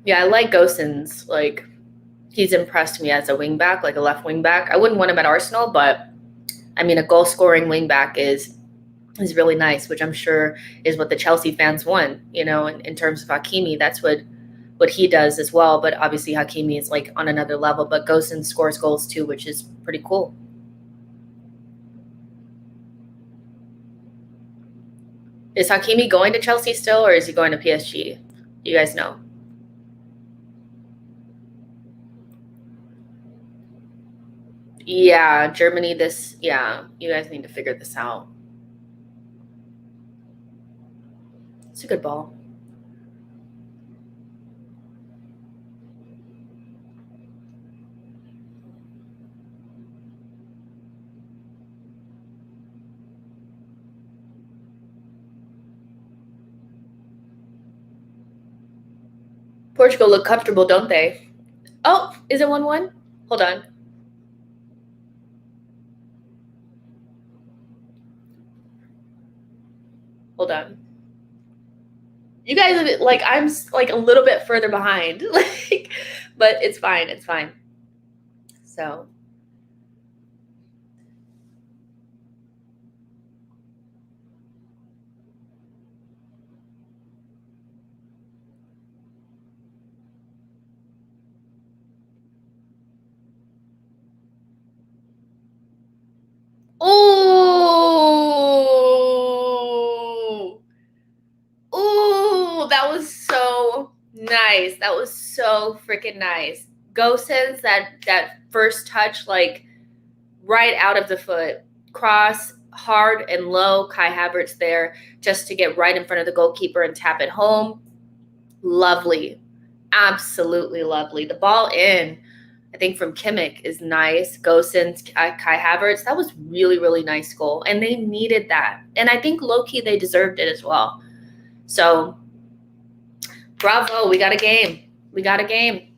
Yeah, I like Gosens. Like, he's impressed me as a wing back, like a left wing back. I wouldn't want him at Arsenal, but I mean, a goal scoring wing back is really nice, which I'm sure is what the Chelsea fans want, you know, in terms of Hakimi. That's what he does as well. But obviously Hakimi is like on another level, but Gosens scores goals too, which is pretty cool. Is Hakimi going to Chelsea still, or is he going to PSG? You guys know. Yeah, Germany, you guys need to figure this out. It's a good ball. Portugal look comfortable, don't they? Oh, is it 1-1? Hold on. Hold on. You guys, like, I'm like a little bit further behind, like, but it's fine. It's fine. So. Oh, that was so nice. That was so freaking nice. Gosens, that first touch, like right out of the foot, cross hard and low. Kai Havertz there just to get right in front of the goalkeeper and tap it home. Lovely, absolutely lovely. The ball in, I think, from Kimmich is nice. Gosens, Kai Havertz, that was really, really nice goal. And they needed that. And I think low-key they deserved it as well. So, bravo, we got a game. We got a game.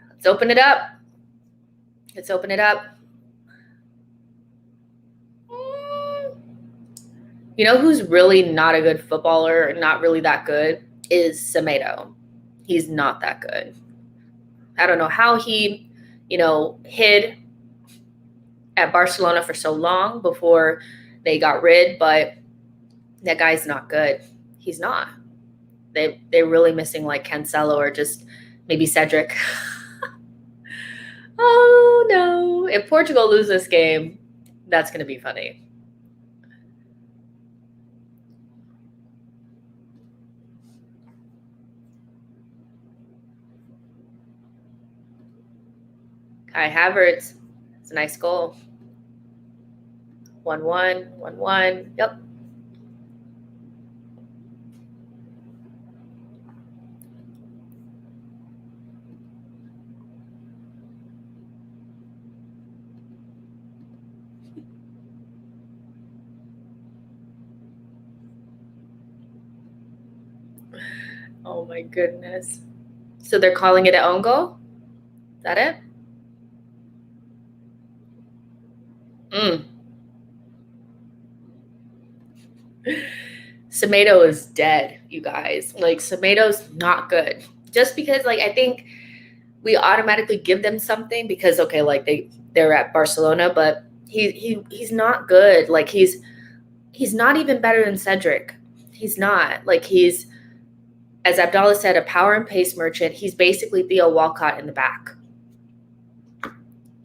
Let's open it up. Let's open it up. You know who's really not a good footballer, not really that good, is Semedo. He's not that good. I don't know how he, hid at Barcelona for so long before they got rid, but that guy's not good. He's not. They're really missing like Cancelo or just maybe Cedric. Oh no. If Portugal lose this game, that's going to be funny. Kai Havertz. It's a nice goal. 1-1, 1-1. Yep. Oh my goodness. So they're calling it an own goal? Is that it? Semedo is dead, you guys. Like, Semedo's not good. Just because, like, I think we automatically give them something because, okay, like they're at Barcelona, but he's not good. Like, he's not even better than Cedric. He's not. Like, he's, as Abdallah said, a power and pace merchant. He's basically Theo Walcott in the back.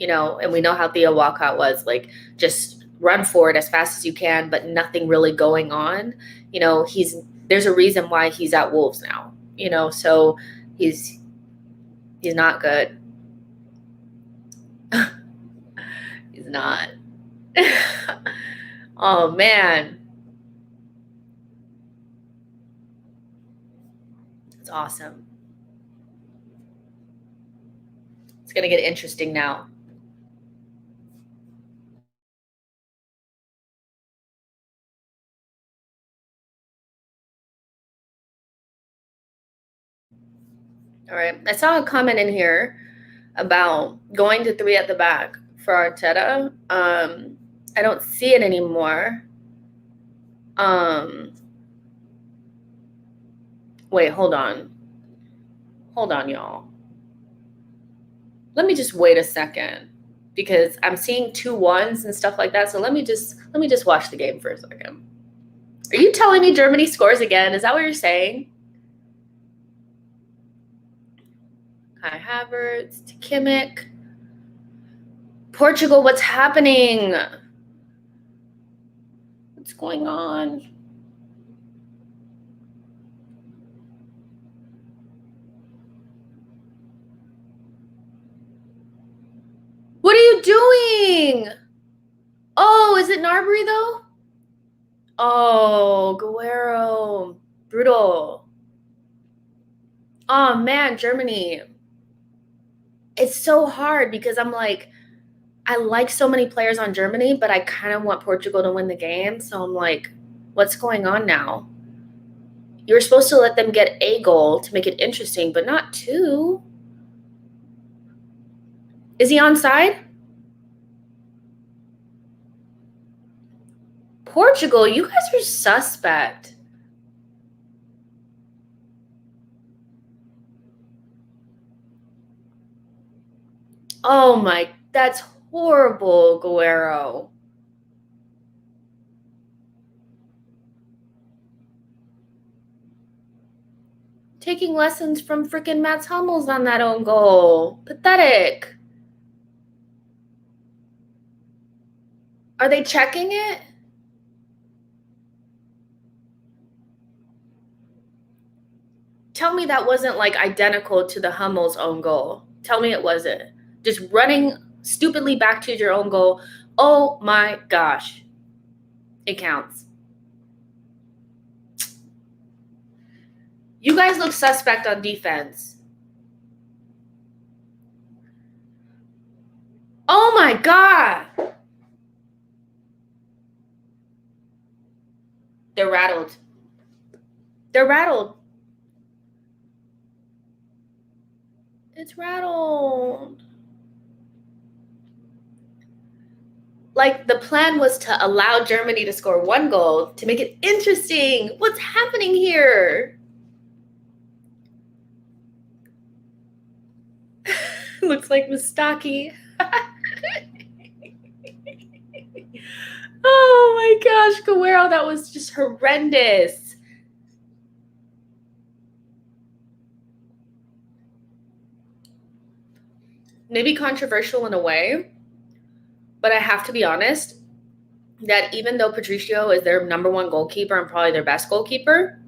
And we know how Theo Walcott was, like, just run forward as fast as you can, but nothing really going on. There's a reason why he's at Wolves now, so he's not good. He's not. Oh man. It's awesome. It's going to get interesting now. All right. I saw a comment in here about going to 3 at the back for Arteta. I don't see it anymore. Wait, hold on. Hold on, y'all. Let me just wait a second because I'm seeing 2-1s and stuff like that. So let me just watch the game for a second. Are you telling me Germany scores again? Is that what you're saying? Kai Havertz to Kimmich. Portugal, what's happening? What's going on? What are you doing? Oh, is it Gnabry though? Oh, Guerrero. Brutal. Oh man, Germany. It's so hard because I'm like, I like so many players on Germany, but I kind of want Portugal to win the game. So I'm like, what's going on now? You were supposed to let them get a goal to make it interesting, but not 2. Is he onside? Portugal, you guys are suspect. Oh my, that's horrible, Guerrero. Taking lessons from freaking Mats Hummels on that own goal. Pathetic. Are they checking it? Tell me that wasn't like identical to the Hummels own goal. Tell me it wasn't. Just running stupidly back to your own goal. Oh my gosh. It counts. You guys look suspect on defense. Oh my God. They're rattled. They're rattled. It's rattled. Like, the plan was to allow Germany to score 1 goal to make it interesting. What's happening here? Looks like Mustaki. Oh my gosh, Guerrero, that was just horrendous. Maybe controversial in a way, but I have to be honest that even though Patricio is their number 1 goalkeeper and probably their best goalkeeper,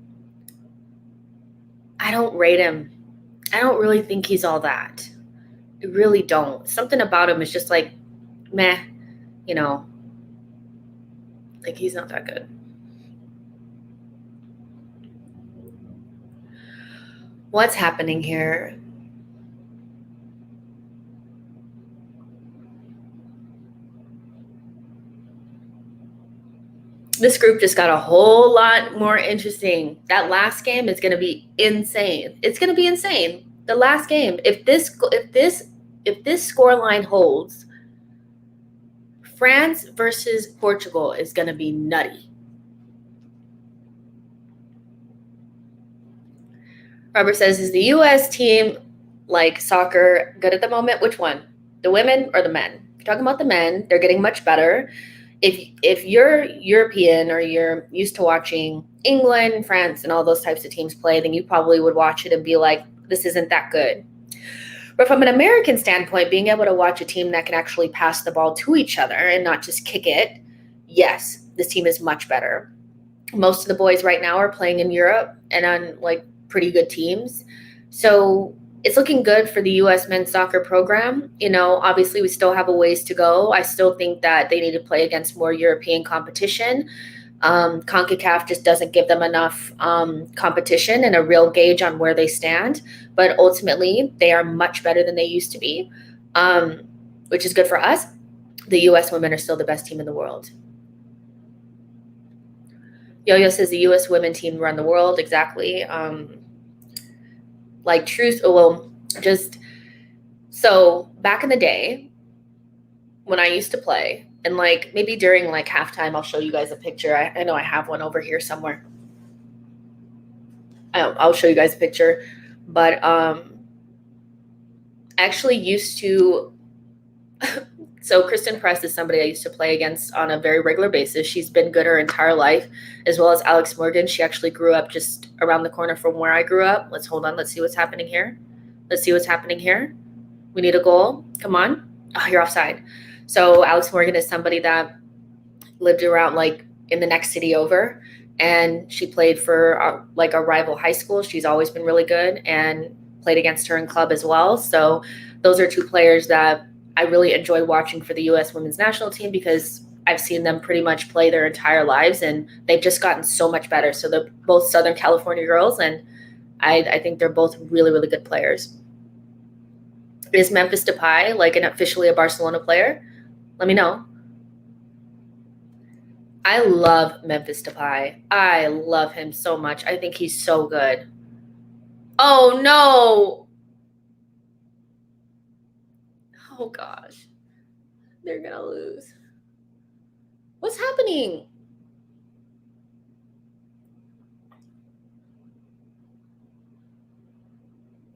I don't rate him. I don't really think he's all that. I really don't. Something about him is just like, meh, you know, like he's not that good. What's happening here? This group just got a whole lot more interesting. That last game is going to be insane. It's going to be insane. The last game, if this score line holds, France versus Portugal is going to be nutty. Robert says, is the U.S. team like soccer good at the moment? Which one? The women or the men? If you're talking about the men, they're getting much better. If you're European or you're used to watching England, France, and all those types of teams play, then you probably would watch it and be like, this isn't that good. But from an American standpoint, being able to watch a team that can actually pass the ball to each other and not just kick it, yes, this team is much better. Most of the boys right now are playing in Europe and on like pretty good teams. So it's looking good for the U.S. men's soccer program. You know, obviously we still have a ways to go. I still think that they need to play against more European competition. CONCACAF just doesn't give them enough competition and a real gauge on where they stand. But ultimately, they are much better than they used to be, which is good for us. The U.S. women are still the best team in the world. Yo-Yo says the U.S. women team run the world. Exactly. Like truth, well, just so back in the day when I used to play, and like maybe during like halftime, I'll show you guys a picture. I know I have one over here somewhere. I'll show you guys a picture, but I actually used to. So Kristen Press is somebody I used to play against on a very regular basis. She's been good her entire life, as well as Alex Morgan. She actually grew up just around the corner from where I grew up. Let's hold on. Let's see what's happening here. Let's see what's happening here. We need a goal. Come on. Oh, you're offside. So Alex Morgan is somebody that lived around like in the next city over, and she played for like a rival high school. She's always been really good and played against her in club as well. So those are two players that I really enjoy watching for the U.S. women's national team because I've seen them pretty much play their entire lives, and they've just gotten so much better. So they're both Southern California girls, and I think they're both really, really good players. Is Memphis Depay like an officially a Barcelona player? Let me know. I love Memphis Depay. I love him so much. I think he's so good. Oh, no. Oh, gosh. They're going to lose. What's happening?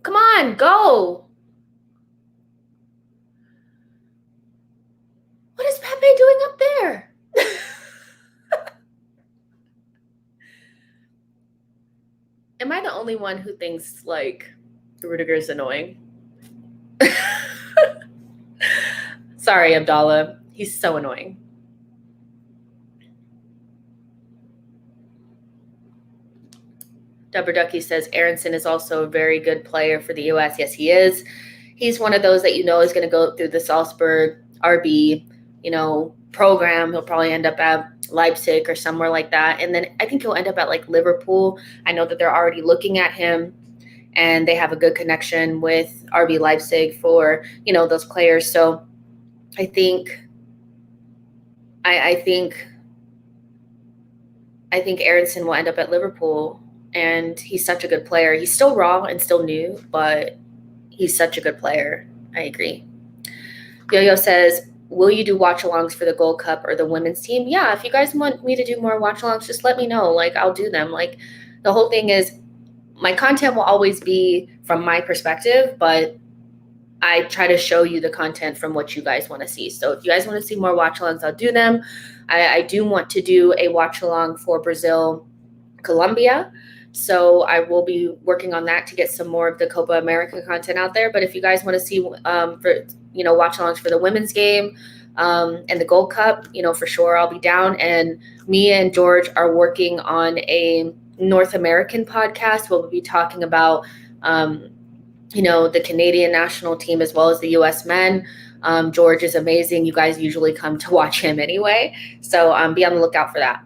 Come on, go. What is Pepe doing up there? Am I the only one who thinks, like, Rudiger's annoying? Sorry, Abdallah. He's so annoying. Dubber Ducky says Aronson is also a very good player for the U.S. Yes, he is. He's one of those that you know is going to go through the Salzburg RB, program. He'll probably end up at Leipzig or somewhere like that. And then I think he'll end up at like Liverpool. I know that they're already looking at him, and they have a good connection with RB Leipzig for, those players. So I think Aronson will end up at Liverpool, and he's such a good player. He's still raw and still new, but he's such a good player. I agree. Yo-Yo says, will you do watch-alongs for the Gold Cup or the women's team? Yeah, if you guys want me to do more watch-alongs, just let me know. Like, I'll do them. Like, the whole thing is my content will always be from my perspective, but I try to show you the content from what you guys want to see. So if you guys want to see more watch-alongs, I'll do them. I do want to do a watch-along for Brazil, Colombia. So I will be working on that to get some more of the Copa America content out there. But if you guys want to see watch-alongs for the women's game and the Gold Cup, for sure I'll be down. And me and George are working on a North American podcast. We'll be talking about the Canadian national team as well as the U.S. men. George is amazing. You guys usually come to watch him anyway. So be on the lookout for that.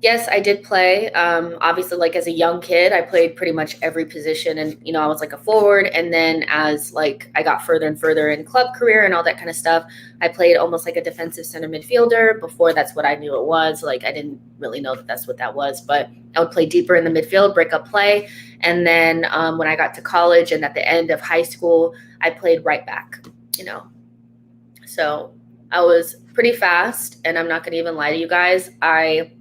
Yes, I did play. Obviously, like as a young kid, I played pretty much every position, and I was like a forward. And then as like I got further and further in club career and all that kind of stuff, I played almost like a defensive center midfielder. Before, that's what I knew it was. Like I didn't really know that that's what that was, but I would play deeper in the midfield, break up play, and then when I got to college and at the end of high school, I played right back. So I was pretty fast, and I'm not going to even lie to you guys. I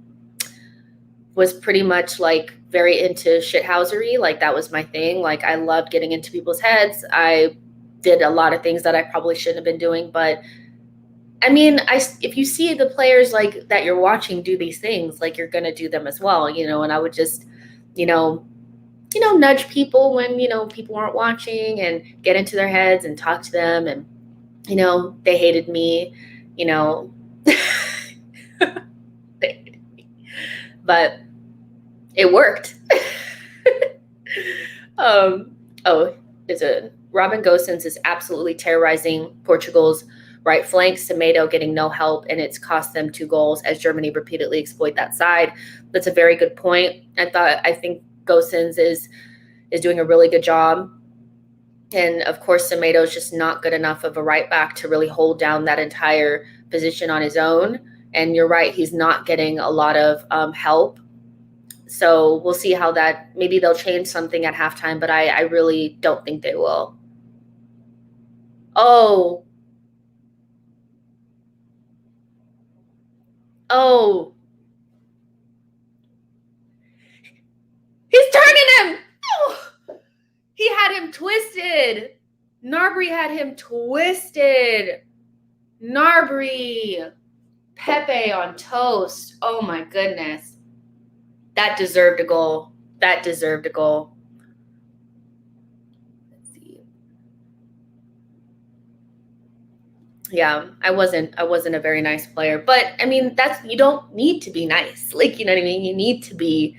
was pretty much like very into shithousery. Like that was my thing. Like I loved getting into people's heads. I did a lot of things that I probably shouldn't have been doing. But I mean, if you see the players like that you're watching do these things, like you're going to do them as well, and I would just, nudge people when, people aren't watching and get into their heads and talk to them. And, they hated me, but it worked. Robin Gosens is absolutely terrorizing Portugal's right flank. Semedo getting no help, and it's cost them 2 goals as Germany repeatedly exploit that side. That's a very good point. I think Gosens is doing a really good job. And of course, Semedo is just not good enough of a right back to really hold down that entire position on his own. And you're right, he's not getting a lot of help. So we'll see how that, maybe they'll change something at halftime, but I really don't think they will. Oh, he's turning him. Oh, he had him twisted. Gnabry had him twisted. Gnabry. Pepe on toast. Oh my goodness. That deserved a goal. Let's see. Yeah, I wasn't a very nice player, but I mean, you don't need to be nice. Like, you know what I mean? You need to be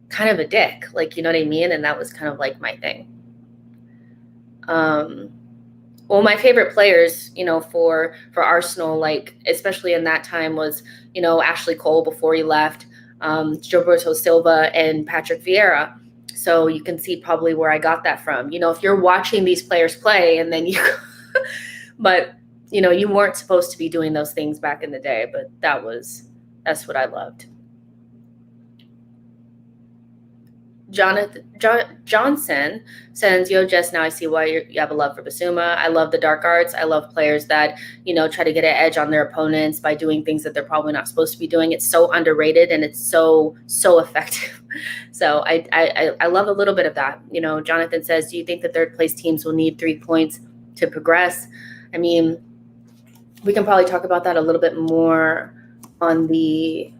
kind of a dick. Like, you know what I mean? And that was kind of like my thing. Well, my favorite players, for Arsenal, like especially in that time was, Ashley Cole before he left, Gilberto Silva and Patrick Vieira. So you can see probably where I got that from. If you're watching these players play and then but you weren't supposed to be doing those things back in the day, but that's what I loved. Johnson says, "Yo, Jess, now I see why you have a love for Basuma. I love the dark arts. I love players that, try to get an edge on their opponents by doing things that they're probably not supposed to be doing. It's so underrated and it's so effective." So I love a little bit of that. Jonathan says, "Do you think that third place teams will need 3 points to progress?" I mean, we can probably talk about that a little bit more on the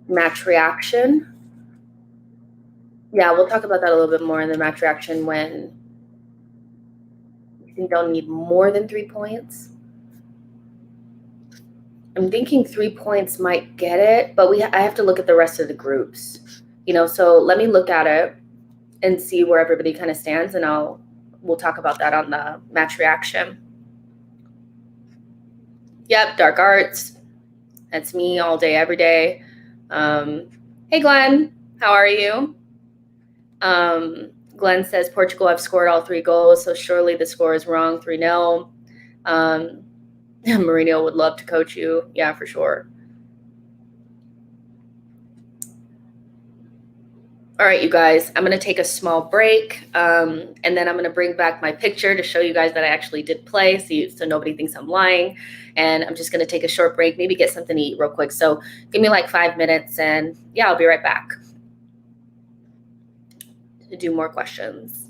match reaction. Yeah, we'll talk about that a little bit more in the match reaction when you think they'll need more than 3 points. I'm thinking 3 points might get it, but I have to look at the rest of the groups. So let me look at it and see where everybody kind of stands, and we'll talk about that on the match reaction. Yep, dark arts. That's me all day, every day. Hey, Glenn, how are you? Glenn says, Portugal have scored all 3 goals, so surely the score is wrong, 3-0. Mourinho would love to coach you. Yeah, for sure. All right, you guys, I'm going to take a small break, and then I'm going to bring back my picture to show you guys that I actually did play, so nobody thinks I'm lying. And I'm just going to take a short break, maybe get something to eat real quick. So give me like 5 minutes, and yeah, I'll be right back to do more questions.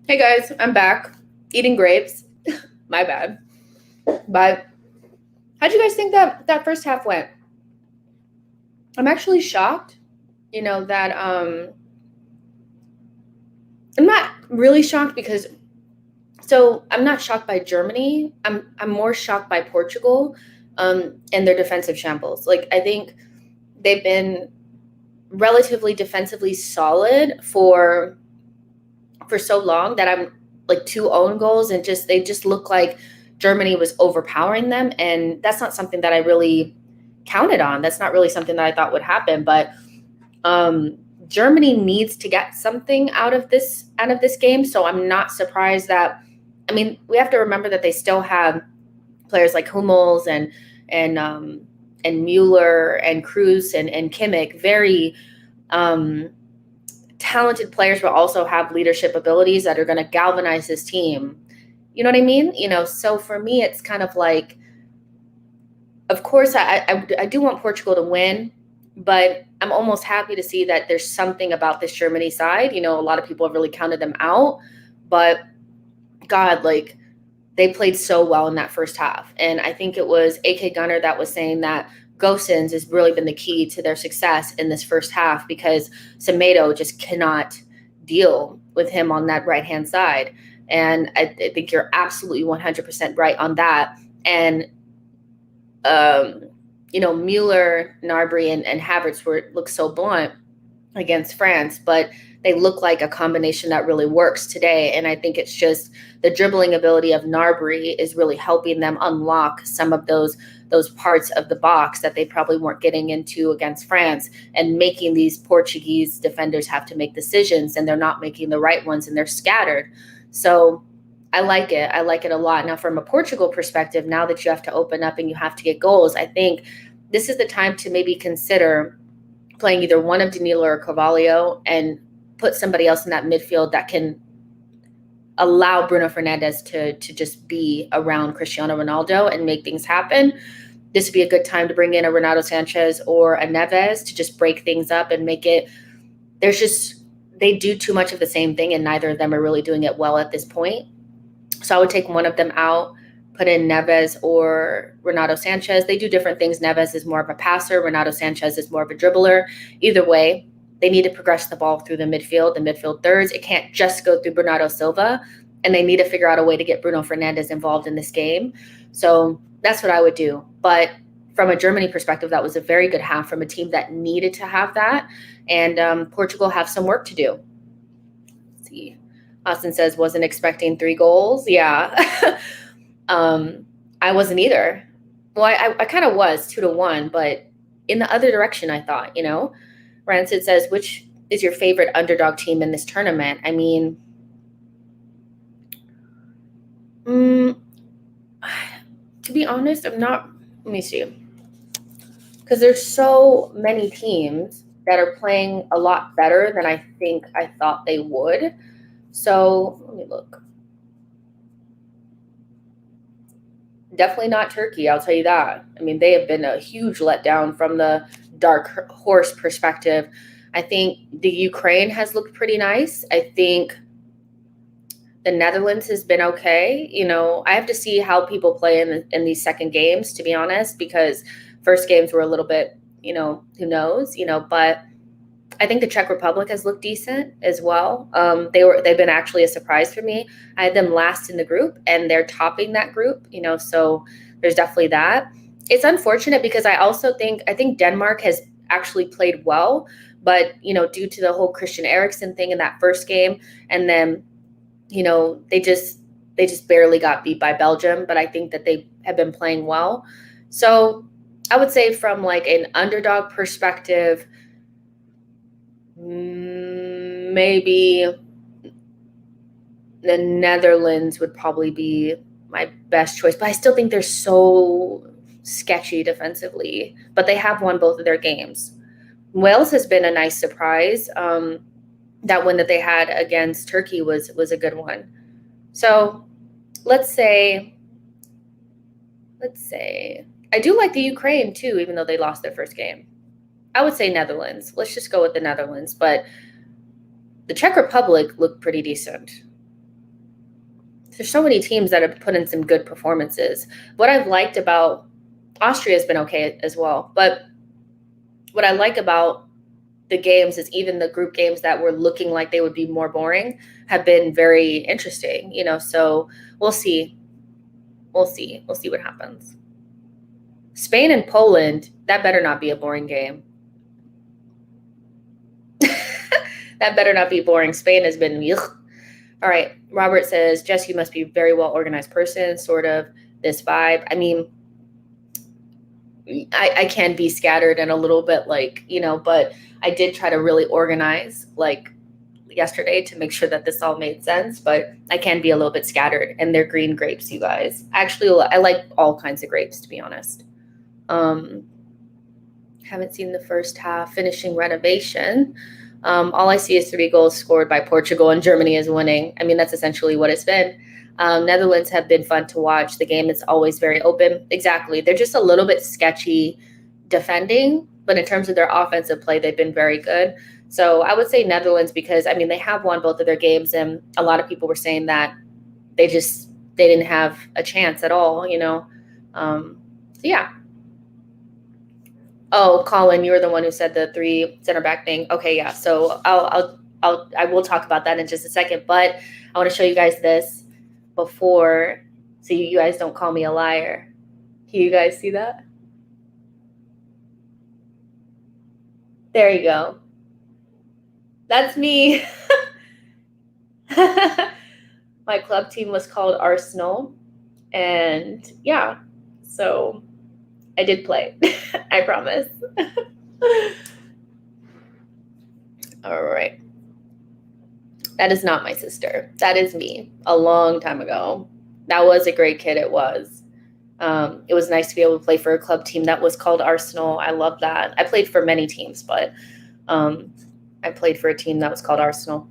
Hey guys, I'm back eating grapes. My bad. But how'd you guys think that first half went? I'm actually shocked, that I'm not really shocked because I'm not shocked by Germany. I'm more shocked by Portugal and their defensive shambles. Like I think they've been relatively defensively solid for so long that I'm like 2 own goals and they just look like Germany was overpowering them, and that's not something that I really counted on. That's not really something that I thought would happen. But Germany needs to get something out of this game. So I'm not surprised that. I mean, we have to remember that they still have players like Hummels and Mueller and Cruz and Kimmich, very talented players, but also have leadership abilities that are going to galvanize this team. You know what I mean? So for me, it's kind of like, of course, I do want Portugal to win, but I'm almost happy to see that there's something about this Germany side. A lot of people have really counted them out, but God, like they played so well in that first half. And I think it was AK Gunner that was saying that Gosens has really been the key to their success in this first half because Semedo just cannot deal with him on that right-hand side. And I think you're absolutely 100% right on that. And, Mueller, Gnabry, and Havertz look so blunt against France, but they look like a combination that really works today. And I think it's just the dribbling ability of Gnabry is really helping them unlock some of those parts of the box that they probably weren't getting into against France, and making these Portuguese defenders have to make decisions, and they're not making the right ones, and they're scattered. So I like it. I like it a lot. Now, from a Portugal perspective, now that you have to open up and you have to get goals, I think this is the time to maybe consider playing either one of Danilo or Carvalho and put somebody else in that midfield that can allow Bruno Fernandes to just be around Cristiano Ronaldo and make things happen. This would be a good time to bring in a Renato Sanchez or a Neves to just break things up and make it. They do too much of the same thing, and neither of them are really doing it well at this point. So I would take one of them out, put in Neves or Renato Sanchez. They do different things. Neves is more of a passer. Renato Sanchez is more of a dribbler. Either way, they need to progress the ball through the midfield thirds. It can't just go through Bernardo Silva, and they need to figure out a way to get Bruno Fernandes involved in this game. So that's what I would do. But from a Germany perspective, that was a very good half from a team that needed to have that. And Portugal have some work to do. Let's see. Austin says, wasn't expecting 3 goals. Yeah. I wasn't either. Well, I kind of was 2-1, but in the other direction, I thought, Rancid says, which is your favorite underdog team in this tournament? I mean, to be honest, I'm not, let me see. Because there's so many teams that are playing a lot better than I think I thought they would. So let me look. Definitely not Turkey, I'll tell you that. I mean, they have been a huge letdown from the dark horse perspective. I think the Ukraine has looked pretty nice. I think the Netherlands has been okay. I have to see how people play in these second games, to be honest, because first games were a little bit, who knows, but I think the Czech Republic has looked decent as well. They've been actually a surprise for me. I had them last in the group, and they're topping that group, so there's definitely that. It's unfortunate because I think Denmark has actually played well, but, due to the whole Christian Eriksen thing in that first game, and then, they just barely got beat by Belgium, but I think that they have been playing well. So I would say from like an underdog perspective, maybe the Netherlands would probably be my best choice, but I still think they're so sketchy defensively, but they have won both of their games. Wales has been a nice surprise. That win that they had against Turkey was a good one. So let's say I do like the Ukraine too, even though they lost their first game. I would say Netherlands. Let's just go with the Netherlands. But the Czech Republic looked pretty decent. there's so many teams that have put in some good performances. What I've liked about Austria has been okay as well, but what I like about the games is even the group games that were looking like they would be more boring have been very interesting, so we'll see. We'll see what happens. Spain and Poland, that better not be a boring game. That better not be boring. Spain has been ugh. All right. Robert says, Jess, you must be a very well organized person, sort of this vibe. I mean, I can be scattered and a little bit but I did try to really organize yesterday to make sure that this all made sense, but I can be a little bit scattered, and they're green grapes, you guys. Actually, I like all kinds of grapes, to be honest. Haven't seen the first half. Finishing renovation. All I see is 3 goals scored by Portugal, and Germany is winning. I mean, that's essentially what it's been. Netherlands have been fun to watch. The game is always very open. Exactly. They're just a little bit sketchy defending, but in terms of their offensive play, they've been very good. So I would say Netherlands because, they have won both of their games, and a lot of people were saying that they didn't have a chance at all, So yeah. Oh, Colin, you were the one who said the 3 center back thing. Okay, yeah. So I will talk about that in just a second, but I want to show you guys this before, so you guys don't call me a liar. Can you guys see that? There you go. That's me. My club team was called Arsenal, and yeah, so I did play. I promise. All right. That is not my sister. That is me a long time ago. That was a great kid. It was. It was nice to be able to play for a club team that was called Arsenal. I love that. I played for many teams, but I played for a team that was called Arsenal.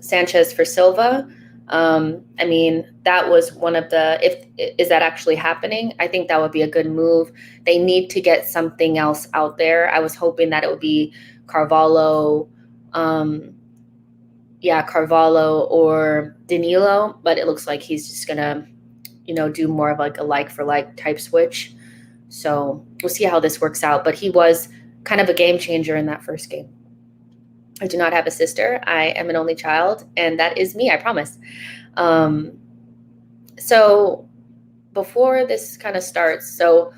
Sanchez for Silva. That was one of is that actually happening? I think that would be a good move. They need to get something else out there. I was hoping that it would be Carvalho, Carvalho or Danilo, but it looks like he's just gonna, do more of a like for like type switch. So we'll see how this works out. But he was kind of a game changer in that first game. I do not have a sister. I am an only child, and that is me, I promise. So before this kind of starts, so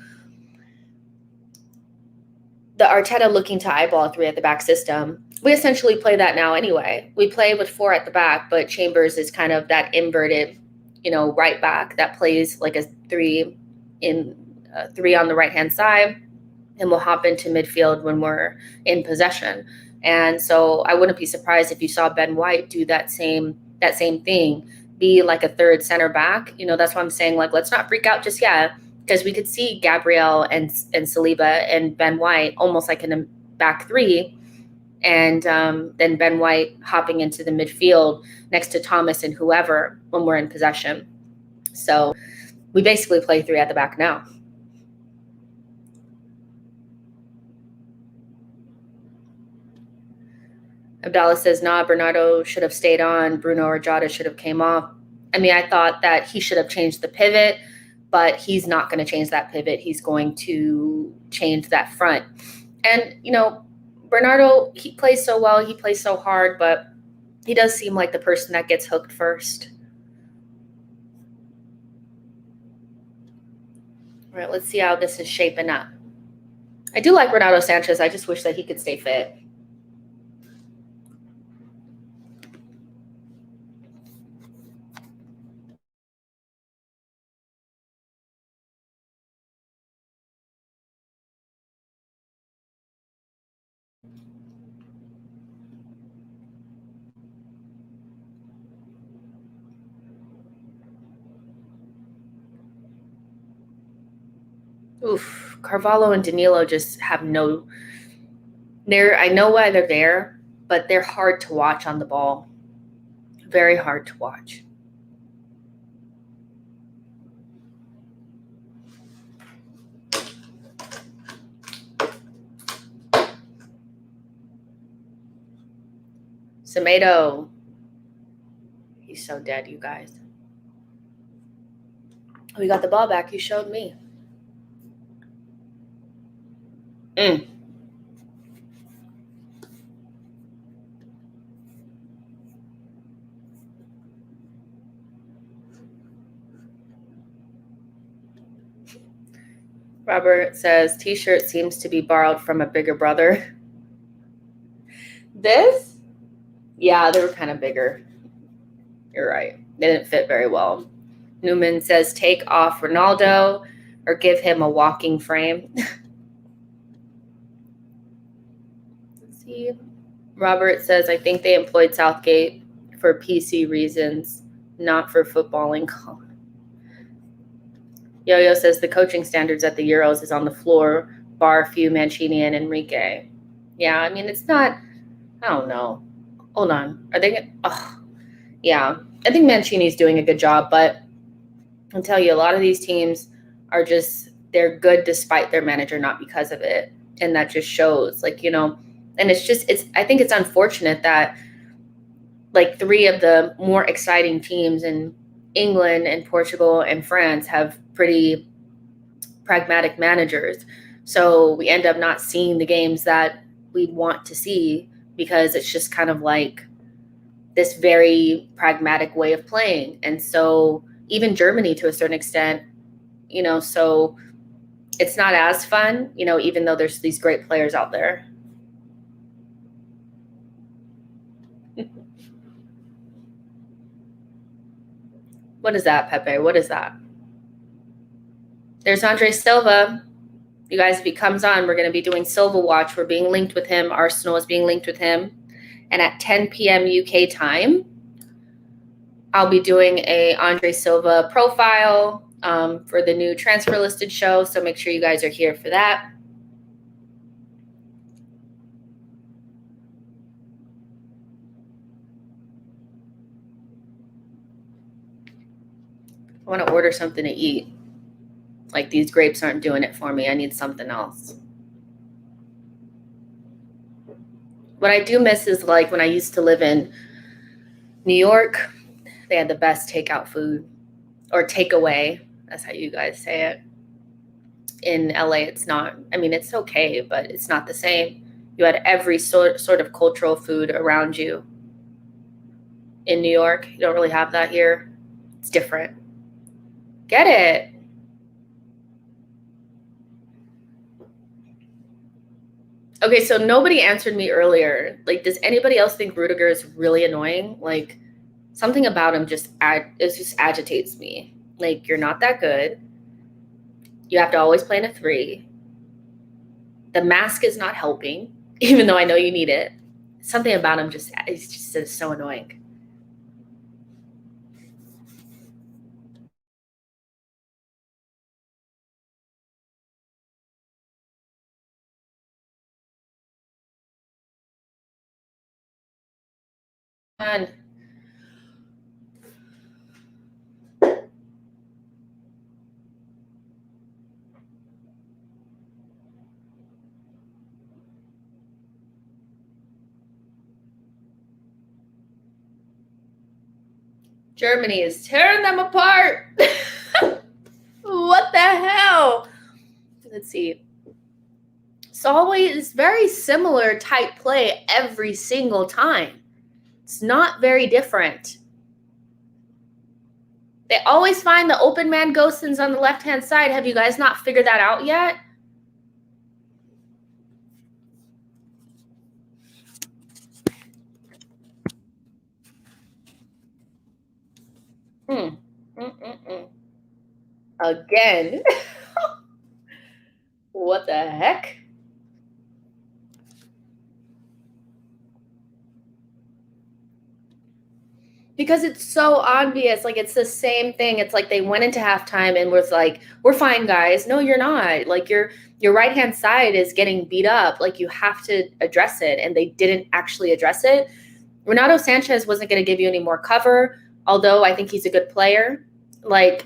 the Arteta looking to eyeball 3 at the back system, we essentially play that now anyway. We play with 4 at the back, but Chambers is kind of that inverted, right back that plays like a 3 on the right-hand side, and we'll hop into midfield when we're in possession. And so I wouldn't be surprised if you saw Ben White do that same thing, be like a 3rd center back. That's why I'm saying, let's not freak out just yet, because we could see Gabriel and Saliba and Ben White almost like in a back 3, and then Ben White hopping into the midfield next to Thomas and whoever when we're in possession. So we basically play 3 at the back now. Abdallah says, nah, Bernardo should have stayed on. Bruno or Jota should have came off. I thought that he should have changed the pivot, but he's not going to change that pivot. He's going to change that front. And, Bernardo, he plays so well. He plays so hard, but he does seem like the person that gets hooked first. All right, let's see how this is shaping up. I do like Renato Sanchez. I just wish that he could stay fit. Oof, Carvalho and Danilo just have no. I know why they're there, but they're hard to watch on the ball. Very hard to watch. Semedo. He's so dead, you guys. We got the ball back. He showed me. Robert says, t-shirt seems to be borrowed from a bigger brother. This? Yeah, they were kind of bigger. You're right. They didn't fit very well. Newman says, take off Ronaldo or give him a walking frame. Let's see. Robert says, I think they employed Southgate for PC reasons, not for footballing. Yo-Yo says the coaching standards at the Euros is on the floor, bar a few Mancini and Enrique. Yeah, I mean, it's not, I don't know. Hold on. Are they, yeah. I think Mancini's doing a good job, but I'll tell you, a lot of these teams are just, they're good despite their manager, not because of it. And that just shows, like, you know, and it's just, I think it's unfortunate that like 3 of the more exciting teams in England and Portugal and France have pretty pragmatic managers. So we end up not seeing the games that we want to see because it's just kind of like this very pragmatic way of playing. And so even Germany to a certain extent, you know, so it's not as fun, you know, even though there's these great players out there. What is that, Pepe? What is that? There's Andre Silva. You guys, if he comes on, we're going to be doing Silva Watch. We're being linked with him. Arsenal is being linked with him. And at 10 p.m. UK time, I'll be doing a Andre Silva profile for the new transfer listed show. So make sure you guys are here for that. I want to order something to eat. Like, these grapes aren't doing it for me. I need something else. What I do miss is like when I used to live in New York, they had the best takeout food or takeaway. That's how you guys say it. In LA, it's not. I mean, it's okay, but it's not the same. You had every sort of cultural food around you. In New York, you don't really have that here. It's different. Get it. Okay, so nobody answered me earlier. Like, does anybody else think Rudiger is really annoying? Like, something about him just agitates me. Like, you're not that good. You have to always play in a 3. The mask is not helping, even though I know you need it. Something about him is just so annoying. And Germany is tearing them apart. What the hell? Let's see. It's always very similar type play every single time. It's not very different. They always find the open man Ghostins on the left-hand side. Have you guys not figured that out yet? Again. What the heck? Because it's so obvious. Like, it's the same thing. It's like they went into halftime and was like, we're fine, guys. No, you're not. Like, your right-hand side is getting beat up. Like, you have to address it. And they didn't actually address it. Renato Sanchez wasn't going to give you any more cover, although I think he's a good player. Like,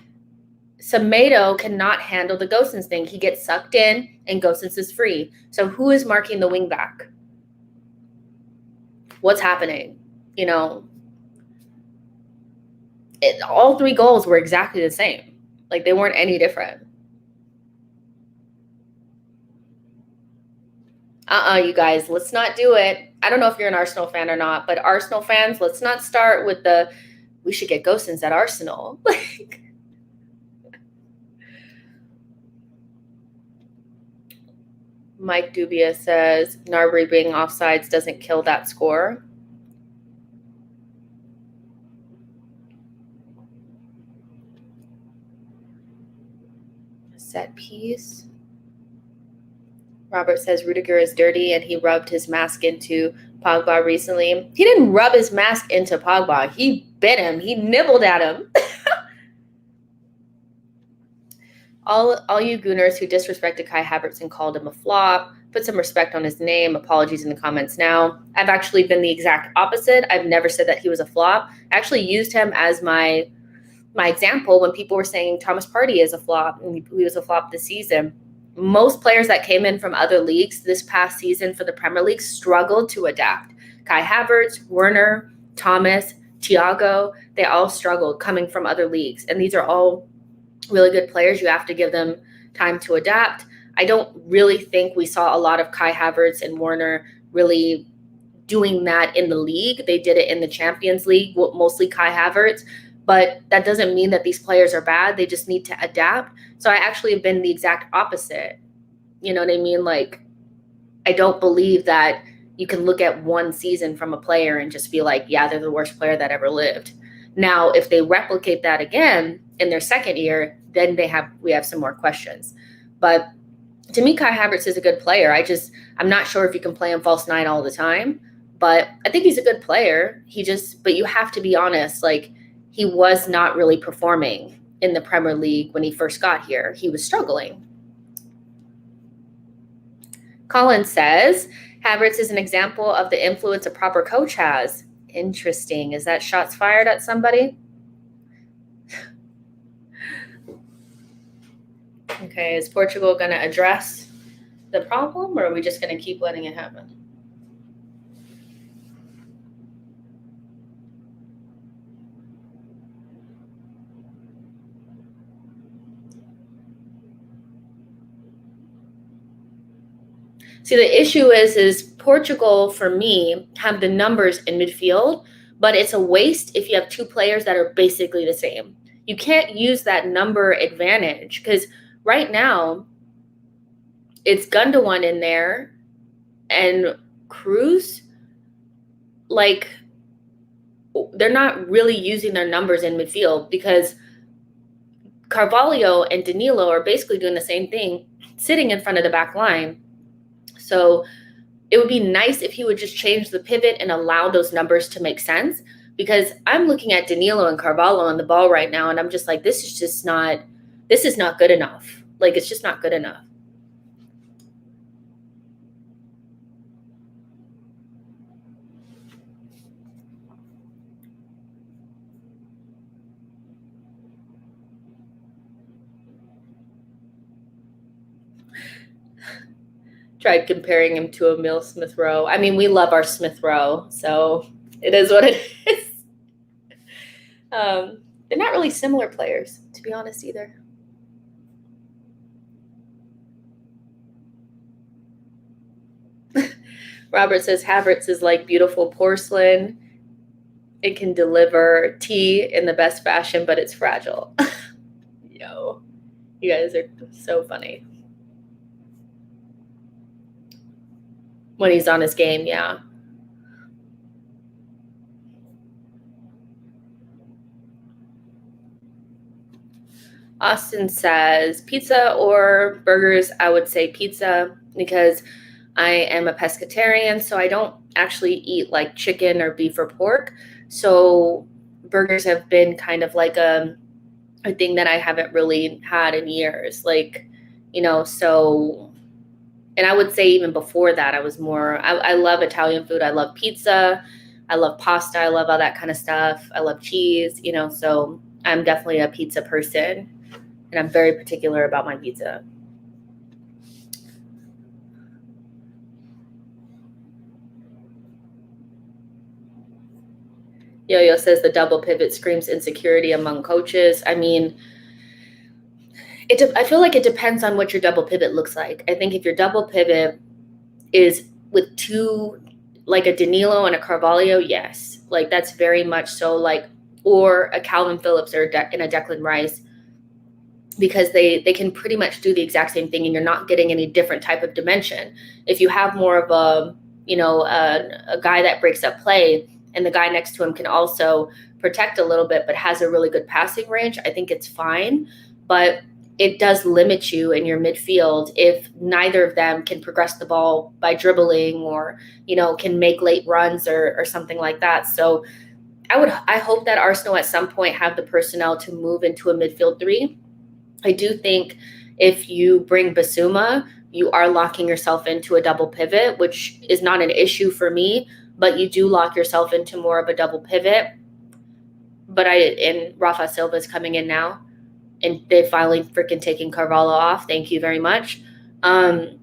Semedo cannot handle the Gosens thing. He gets sucked in and Gosens is free. So who is marking the wing back? What's happening? You know, all 3 goals were exactly the same. Like, they weren't any different. You guys, let's not do it. I don't know if you're an Arsenal fan or not, but Arsenal fans, let's not start with the, we should get Gosens at Arsenal. Like, Mike Dubia says, Gnabry being offsides doesn't kill that score. Set piece. Robert says Rudiger is dirty and he rubbed his mask into Pogba recently. He didn't rub his mask into Pogba. He bit him. He nibbled at him. All you gooners who disrespected Kai Havertz and called him a flop, put some respect on his name. Apologies in the comments now. I've actually been the exact opposite. I've never said that he was a flop. I actually used him as my example when people were saying Thomas Partey is a flop and he was a flop this season. Most players that came in from other leagues this past season for the Premier League struggled to adapt. Kai Havertz, Werner, Thomas, Thiago, they all struggled coming from other leagues. And these are all really good players. You have to give them time to adapt. I don't really think we saw a lot of Kai Havertz and Werner really doing that in the league. They did it in the Champions League, mostly Kai Havertz. But that doesn't mean that these players are bad. They just need to adapt. So I actually have been the exact opposite. You know what I mean? Like, I don't believe that you can look at one season from a player and just be like, yeah, they're the worst player that ever lived. Now, if they replicate that again in their second year, then we have some more questions. But to me, Kai Havertz is a good player. I'm not sure if you can play him false nine all the time, but I think he's a good player. But you have to be honest, like, he was not really performing in the Premier League when he first got here. He was struggling. Colin says, Havertz is an example of the influence a proper coach has. Interesting. Is that shots fired at somebody? Okay, is Portugal going to address the problem, or are we just going to keep letting it happen? See, the issue is Portugal, for me, have the numbers in midfield, but it's a waste if you have 2 players that are basically the same. You can't use that number advantage because right now it's Gundogan in there and Cruz. Like, they're not really using their numbers in midfield because Carvalho and Danilo are basically doing the same thing, sitting in front of the back line. So it would be nice if he would just change the pivot and allow those numbers to make sense, because I'm looking at Danilo and Carvalho on the ball right now, and I'm just like, this is not good enough. Like, it's just not good enough. Tried comparing him to Emil Smith Rowe. I mean, we love our Smith Rowe, so it is what it is. They're not really similar players, to be honest, either. Robert says Havertz is like beautiful porcelain. It can deliver tea in the best fashion, but it's fragile. Yo, you guys are so funny. When he's on his game, yeah. Austin says pizza or burgers. I would say pizza because I am a pescatarian, so I don't actually eat like chicken or beef or pork. So burgers have been kind of like a thing that I haven't really had in years. Like, so, and I would say even before that, I was more, I love Italian food. I love pizza. I love pasta. I love all that kind of stuff. I love cheese, so I'm definitely a pizza person. And I'm very particular about my pizza. Yo-Yo says the double pivot screams insecurity among coaches. I mean, I feel like it depends on what your double pivot looks like. I think if your double pivot is with two, like a Danilo and a Carvalho, yes. Like that's very much so, like, or a Calvin Phillips or in a Declan Rice, because they can pretty much do the exact same thing and you're not getting any different type of dimension. If you have more of a, a guy that breaks up play and the guy next to him can also protect a little bit but has a really good passing range, I think it's fine. But it does limit you in your midfield if neither of them can progress the ball by dribbling or, can make late runs or something like that. So I hope that Arsenal at some point have the personnel to move into a midfield three. I do think if you bring Basuma, you are locking yourself into a double pivot, which is not an issue for me, but you do lock yourself into more of a double pivot. And Rafa Silva is coming in now, and they finally freaking taking Carvalho off. Thank you very much. But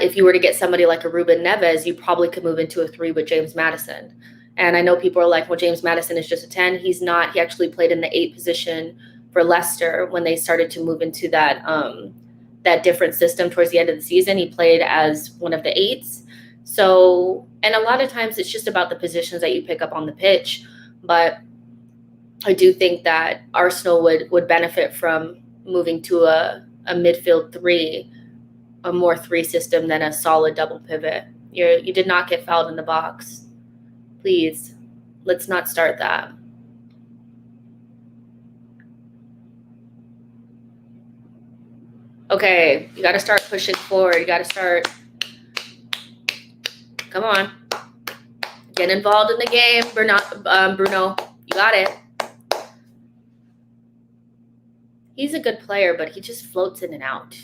if you were to get somebody like a Ruben Neves, you probably could move into a three with James Maddison. And I know people are like, well, James Maddison is just a 10. He's not. He actually played in the 8 position for Leicester when they started to move into that different system towards the end of the season. He played as one of the 8s. So, and a lot of times it's just about the positions that you pick up on the pitch. But I do think that Arsenal would benefit from moving to a midfield 3, a more 3 system than a solid double pivot. You did not get fouled in the box. Please, let's not start that. Okay, you got to start pushing forward. You got to start. Come on. Get involved in the game, Bruno. You got it. He's a good player, but he just floats in and out.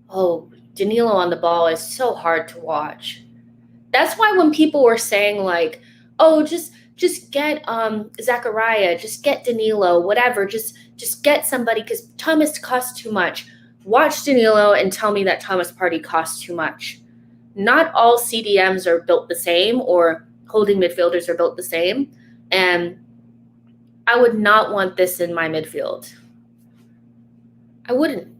Oh, Danilo on the ball is so hard to watch. That's why when people were saying like, oh, just get Zachariah, just get Danilo, whatever, just get somebody because Thomas costs too much. Watch Danilo and tell me that Thomas Partey costs too much. Not all CDMs are built the same or holding midfielders are built the same. And I would not want this in my midfield. I wouldn't.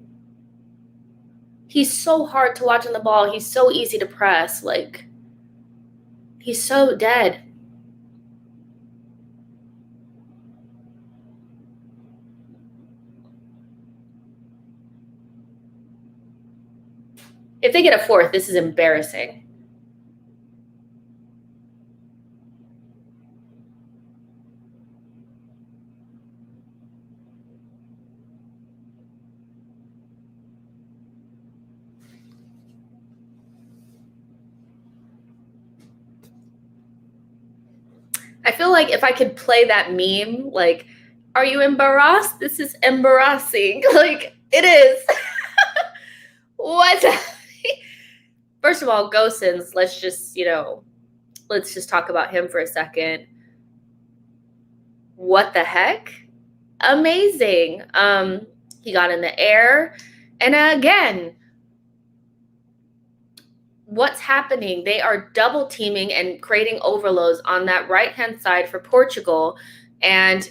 He's so hard to watch on the ball. He's so easy to press. Like, he's so dead. If they get a 4th, this is embarrassing. I feel like if I could play that meme, like, are you embarrassed? This is embarrassing. Like, it is. What? First of all, Gosens, let's just talk about him for a second. What the heck? Amazing. He got in the air. And again, what's happening? They are double teaming and creating overloads on that right-hand side for Portugal. And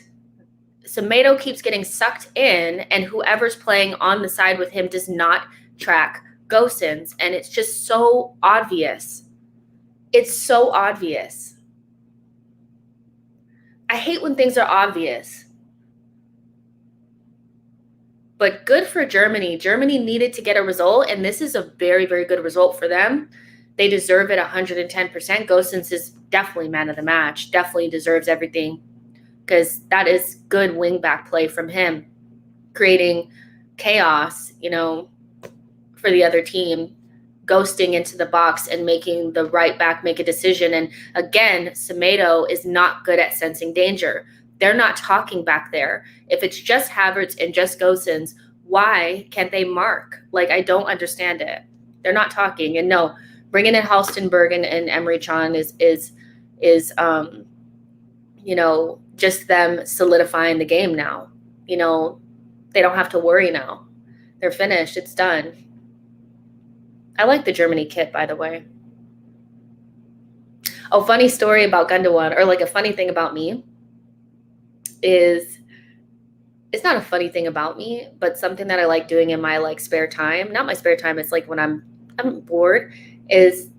Semedo keeps getting sucked in, and whoever's playing on the side with him does not track Gosens, and it's just so obvious. It's so obvious. I hate when things are obvious. But good for Germany. Germany needed to get a result, and this is a very, very good result for them. They deserve it 110%. Gosens is definitely man of the match, definitely deserves everything, because that is good wing-back play from him, creating chaos, for the other team, ghosting into the box and making the right back make a decision. And again, Semedo is not good at sensing danger. They're not talking back there. If it's just Havertz and just Gosens, why can't they mark? Like, I don't understand it. They're not talking. And no, bringing in Halstenberg and Emre Can is just them solidifying the game now. They don't have to worry now. They're finished. It's done. I like the Germany kit, by the way. Oh, funny story about Gundawan, or like a funny thing about me is, it's not a funny thing about me, but something that I like doing in my like spare time. Not my spare time, it's like when I'm bored, is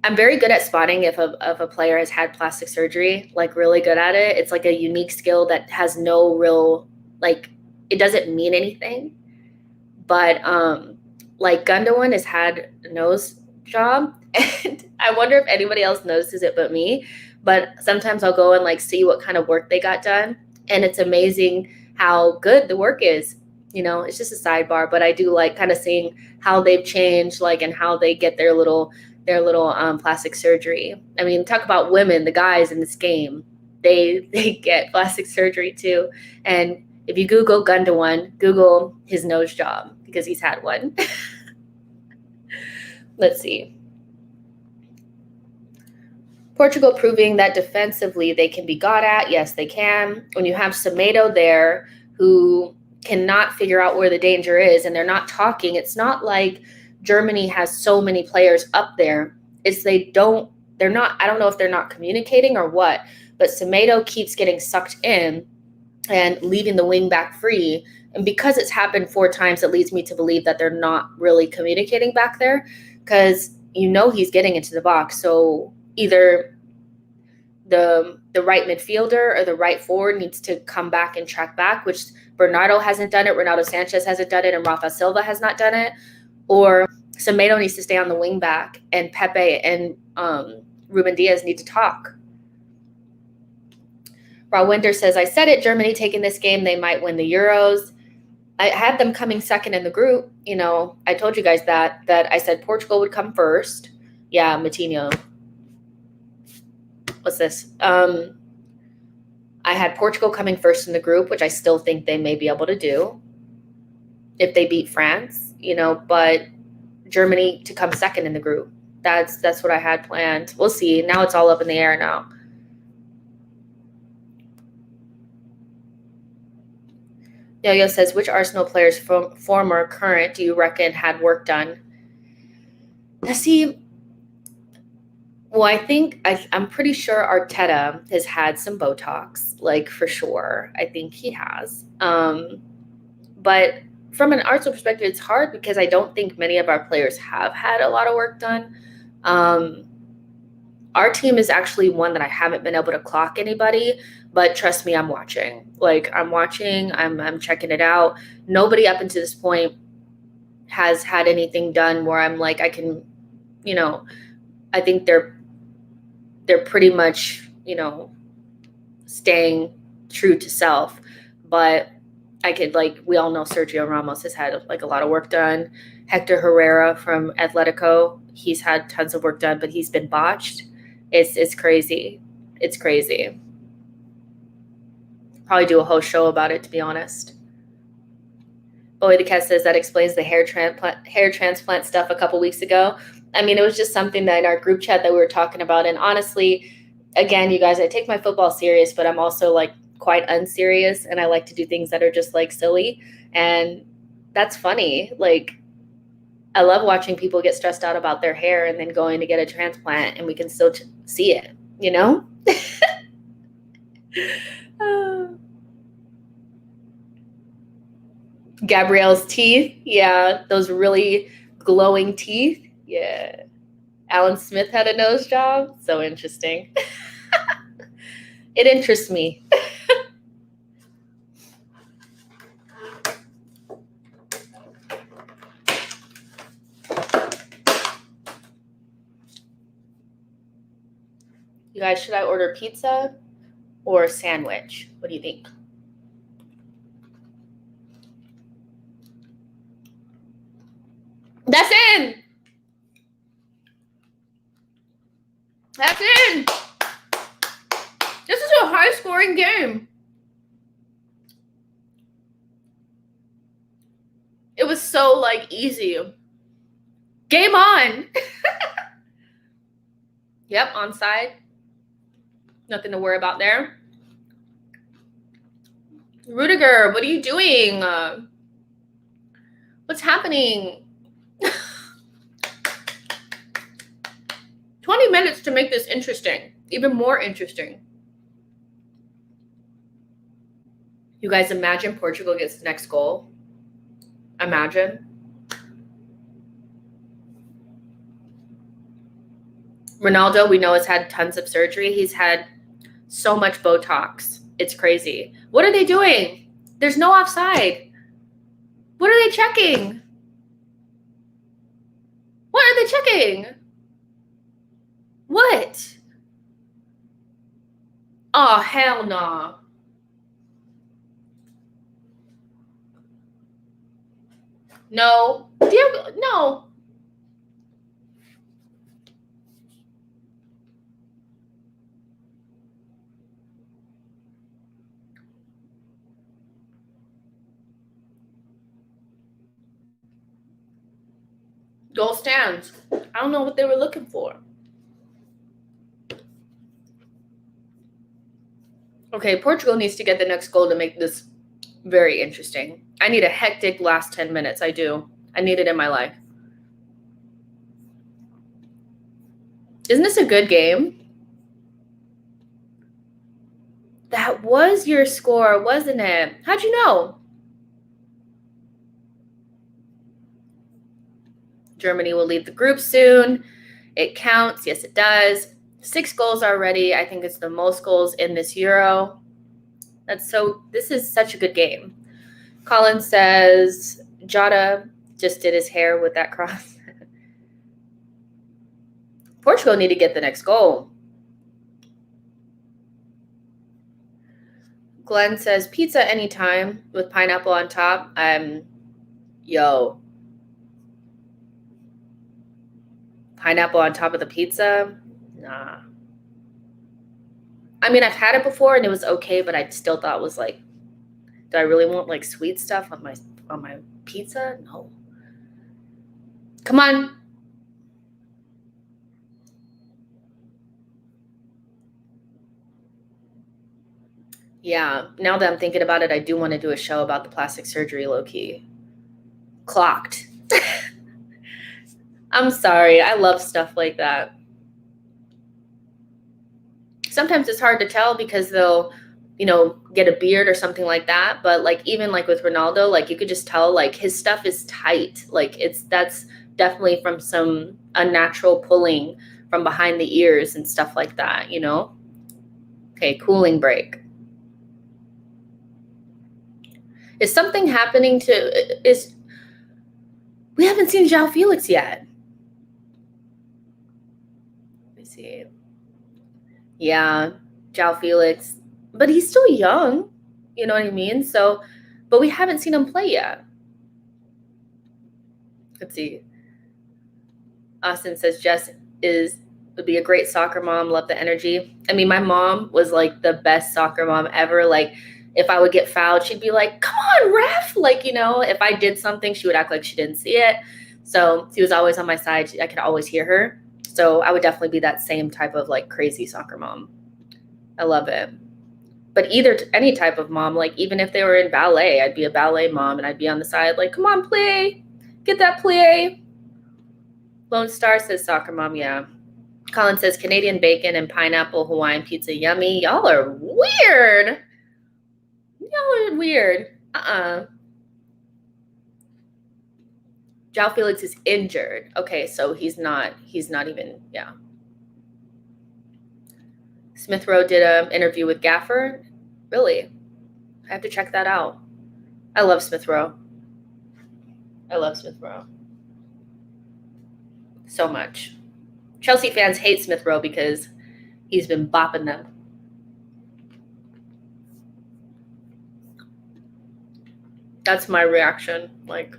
I'm very good at spotting if a player has had plastic surgery, like really good at it. It's like a unique skill that has no real, like, it doesn't mean anything. But like Gundawan has had a nose job, and I wonder if anybody else notices it but me. But sometimes I'll go and like see what kind of work they got done, and it's amazing how good the work is. You know, it's just a sidebar, but I do like kind of seeing how they've changed, like, and how they get their little plastic surgery. I mean, talk about women, the guys in this game, they get plastic surgery too. And if you Google Gundawan, Google his nose job because he's had one. Let's see. Portugal proving that defensively they can be got at. Yes, they can. When you have Semedo there who cannot figure out where the danger is and they're not talking, it's not like Germany has so many players up there. They're not, I don't know if they're not communicating or what, but Semedo keeps getting sucked in and leaving the wing back free. And because it's happened 4 times, it leads me to believe that they're not really communicating back there, because he's getting into the box. So either the right midfielder or the right forward needs to come back and track back, which Bernardo hasn't done it, Ronaldo Sanchez hasn't done it, and Rafa Silva has not done it. Or Semedo needs to stay on the wing back, and Pepe and Ruben Diaz need to talk. Rawinder says, I said it, Germany taking this game, they might win the Euros. I had them coming second in the group. I told you guys that I said Portugal would come first. Yeah, Matinho. What's this? I had Portugal coming first in the group, which I still think they may be able to do if they beat France, but Germany to come second in the group. That's what I had planned. We'll see. Now it's all up in the air now. Yo-Yo says, which Arsenal players, former or current, do you reckon had work done? Now, see, well, I think I'm pretty sure Arteta has had some Botox, like for sure. I think he has. But from an Arsenal perspective, it's hard because I don't think many of our players have had a lot of work done. Our team is actually one that I haven't been able to clock anybody, but trust me, I'm watching. Like, I'm watching, I'm checking it out. Nobody up until this point has had anything done where I'm like, I can, I think they're pretty much, staying true to self. But I could, like, we all know Sergio Ramos has had like a lot of work done. Hector Herrera from Atletico, he's had tons of work done, but he's been botched. It's crazy. It's crazy. Probably do a whole show about it, to be honest. Bowie the Cat says that explains the hair transplant stuff a couple weeks ago. I mean, it was just something that in our group chat that we were talking about. And honestly, again, you guys, I take my football serious, but I'm also like quite unserious, and I like to do things that are just like silly. And that's funny. Like, I love watching people get stressed out about their hair and then going to get a transplant, and we can still see it, Gabrielle's teeth. Yeah, those really glowing teeth. Yeah. Alan Smith had a nose job. So interesting. It interests me. You guys, should I order pizza or a sandwich? What do you think? That's in. That's in. This is a high-scoring game. It was so, like, easy. Game on. Yep, onside. Nothing to worry about there. Rudiger, what are you doing? What's happening? 20 minutes to make this interesting, even more interesting. You guys imagine Portugal gets the next goal? Imagine. Ronaldo, we know, has had tons of surgery. He's had so much Botox. It's crazy. What are they doing? There's no offside. What are they checking? What are they checking? What? Oh, hell no. No. Diego, no. Goal stands. I don't know what they were looking for. Okay, Portugal needs to get the next goal to make this very interesting. I need a hectic last 10 minutes. I do. I need it in my life. Isn't this a good game? That was your score, wasn't it? How'd you know? Germany will leave the group soon. It counts. Yes, it does. 6 goals already. I think it's the most goals in this Euro. This is such a good game. Colin says, Jota just did his hair with that cross. Portugal need to get the next goal. Glenn says, pizza anytime with pineapple on top. Yo. Pineapple on top of the pizza? Nah. I mean, I've had it before and it was okay, but I still thought it was like, do I really want like sweet stuff on my pizza? No. Come on. Yeah, now that I'm thinking about it, I do want to do a show about the plastic surgery, low-key. Clocked. I'm sorry. I love stuff like that. Sometimes it's hard to tell because they'll, get a beard or something like that. But like even like with Ronaldo, like you could just tell like his stuff is tight. Like that's definitely from some unnatural pulling from behind the ears and stuff like that, Okay, cooling break. Is something happening we haven't seen João Felix yet. Let me see. Yeah, João Felix. But he's still young. You know what I mean? So, but we haven't seen him play yet. Let's see. Austin says Jess would be a great soccer mom. Love the energy. I mean, my mom was like the best soccer mom ever. Like, if I would get fouled, she'd be like, come on, ref. Like, if I did something, she would act like she didn't see it. So she was always on my side. I could always hear her. So I would definitely be that same type of like crazy soccer mom. I love it. But any type of mom, like even if they were in ballet, I'd be a ballet mom and I'd be on the side like, come on, play. Get that play. Lone Star says soccer mom, yeah. Colin says Canadian bacon and pineapple Hawaiian pizza, yummy. Y'all are weird. Y'all are weird. João Felix is injured. Okay, so he's not even, yeah. Smith Rowe did an interview with Gaffer. Really? I have to check that out. I love Smith Rowe. So much. Chelsea fans hate Smith Rowe because he's been bopping them. That's my reaction. Like,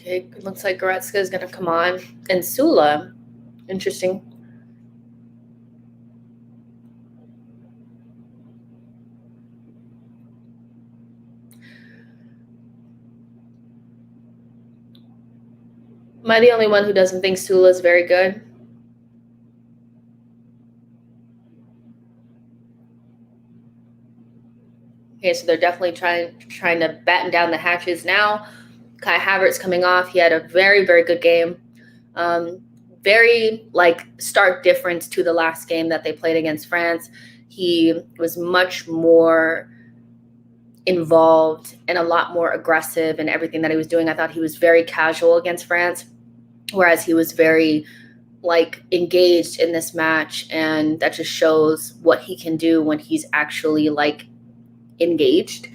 Okay, it looks like Goretzka is going to come on. And Sula. Interesting. Am I the only one who doesn't think Sula is very good? Okay, so they're definitely trying to batten down the hatches now. Kai Havertz coming off. He had a very, very good game. Very stark difference to the last game that they played against France. He was much more involved and a lot more aggressive in everything that he was doing. I thought he was very casual against France, whereas he was very engaged in this match, and that just shows what he can do when he's actually engaged.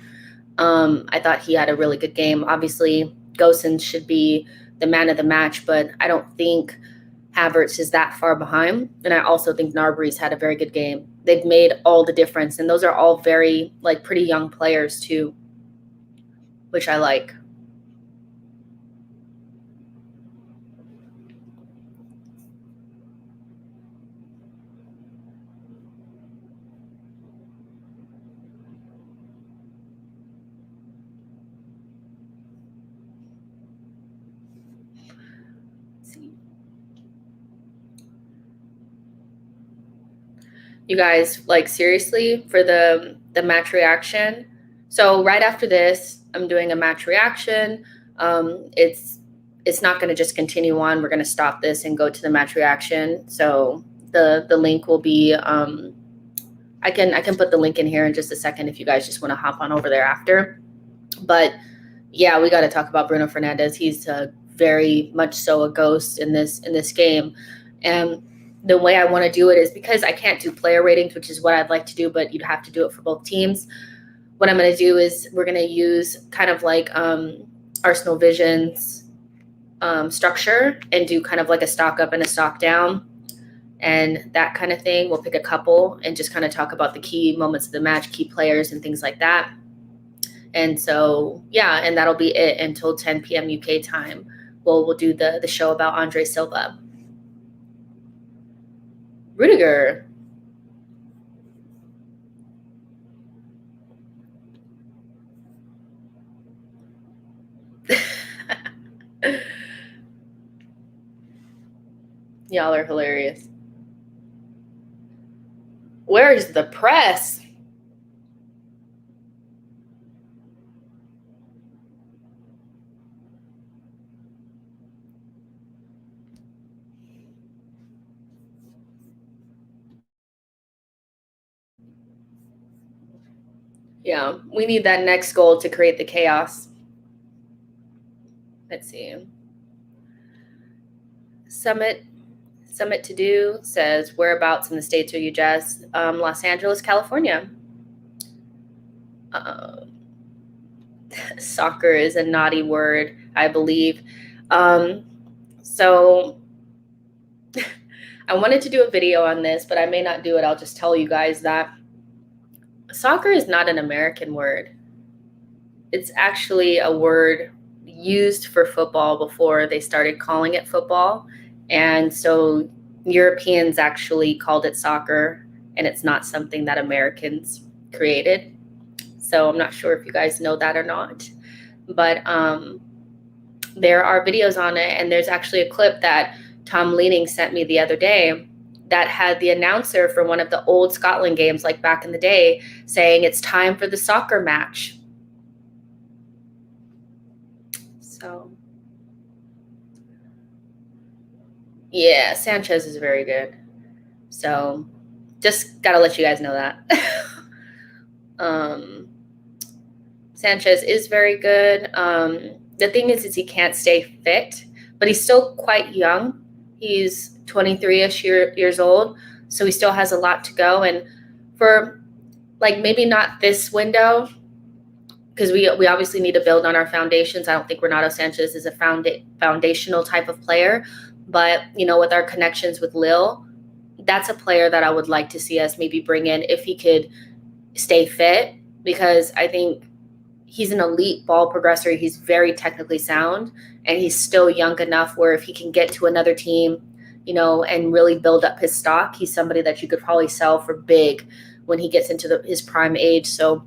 I thought he had a really good game. Obviously, Gosens should be the man of the match, but I don't think Havertz is that far behind. And I also think Gnabry's had a very good game. They've made all the difference, and those are all very pretty young players too, which I like. You guys, seriously, for the match reaction. So right after this, I'm doing a match reaction. It's not going to just continue on. We're going to stop this and go to the match reaction. So the link will be I can put the link in here in just a second if you guys just want to hop on over there after. But yeah, we got to talk about Bruno Fernandes. He's very much so a ghost in this game. And the way I want to do it is because I can't do player ratings, which is what I'd like to do, but you'd have to do it for both teams. What I'm going to do is we're going to use kind of Arsenal Vision's structure and do kind of a stock up and a stock down and that kind of thing. We'll pick a couple and just kind of talk about the key moments of the match, key players and things like that. And so, yeah, and that'll be it until 10 p.m. UK time. We'll do the show about Andre Silva. Rudiger. Y'all are hilarious. Where's the press? Yeah, we need that next goal to create the chaos. Let's see. Summit to do says, whereabouts in the States are you, Jess? Los Angeles, California. Soccer is a naughty word, I believe. So I wanted to do a video on this, but I may not do it. I'll just tell you guys that soccer is not an American word. It's actually a word used for football before they started calling it football. And so Europeans actually called it soccer, and it's not something that Americans created. So I'm not sure if you guys know that or not. But there are videos on it, and there's actually a clip that Tom Leaning sent me the other day that had the announcer for one of the old Scotland games, back in the day, saying it's time for the soccer match. So, yeah, Sanchez is very good. So, just got to let you guys know that. Sanchez is very good. The thing is he can't stay fit, but he's still quite young. He's 23-ish years old, so he still has a lot to go. And for maybe not this window, because we obviously need to build on our foundations. I don't think Renato Sanchez is a foundational type of player, but with our connections with Lille, that's a player that I would like to see us maybe bring in if he could stay fit, because I think he's an elite ball progressor. He's very technically sound, and he's still young enough where if he can get to another team, and really build up his stock, he's somebody that you could probably sell for big when he gets into his prime age. So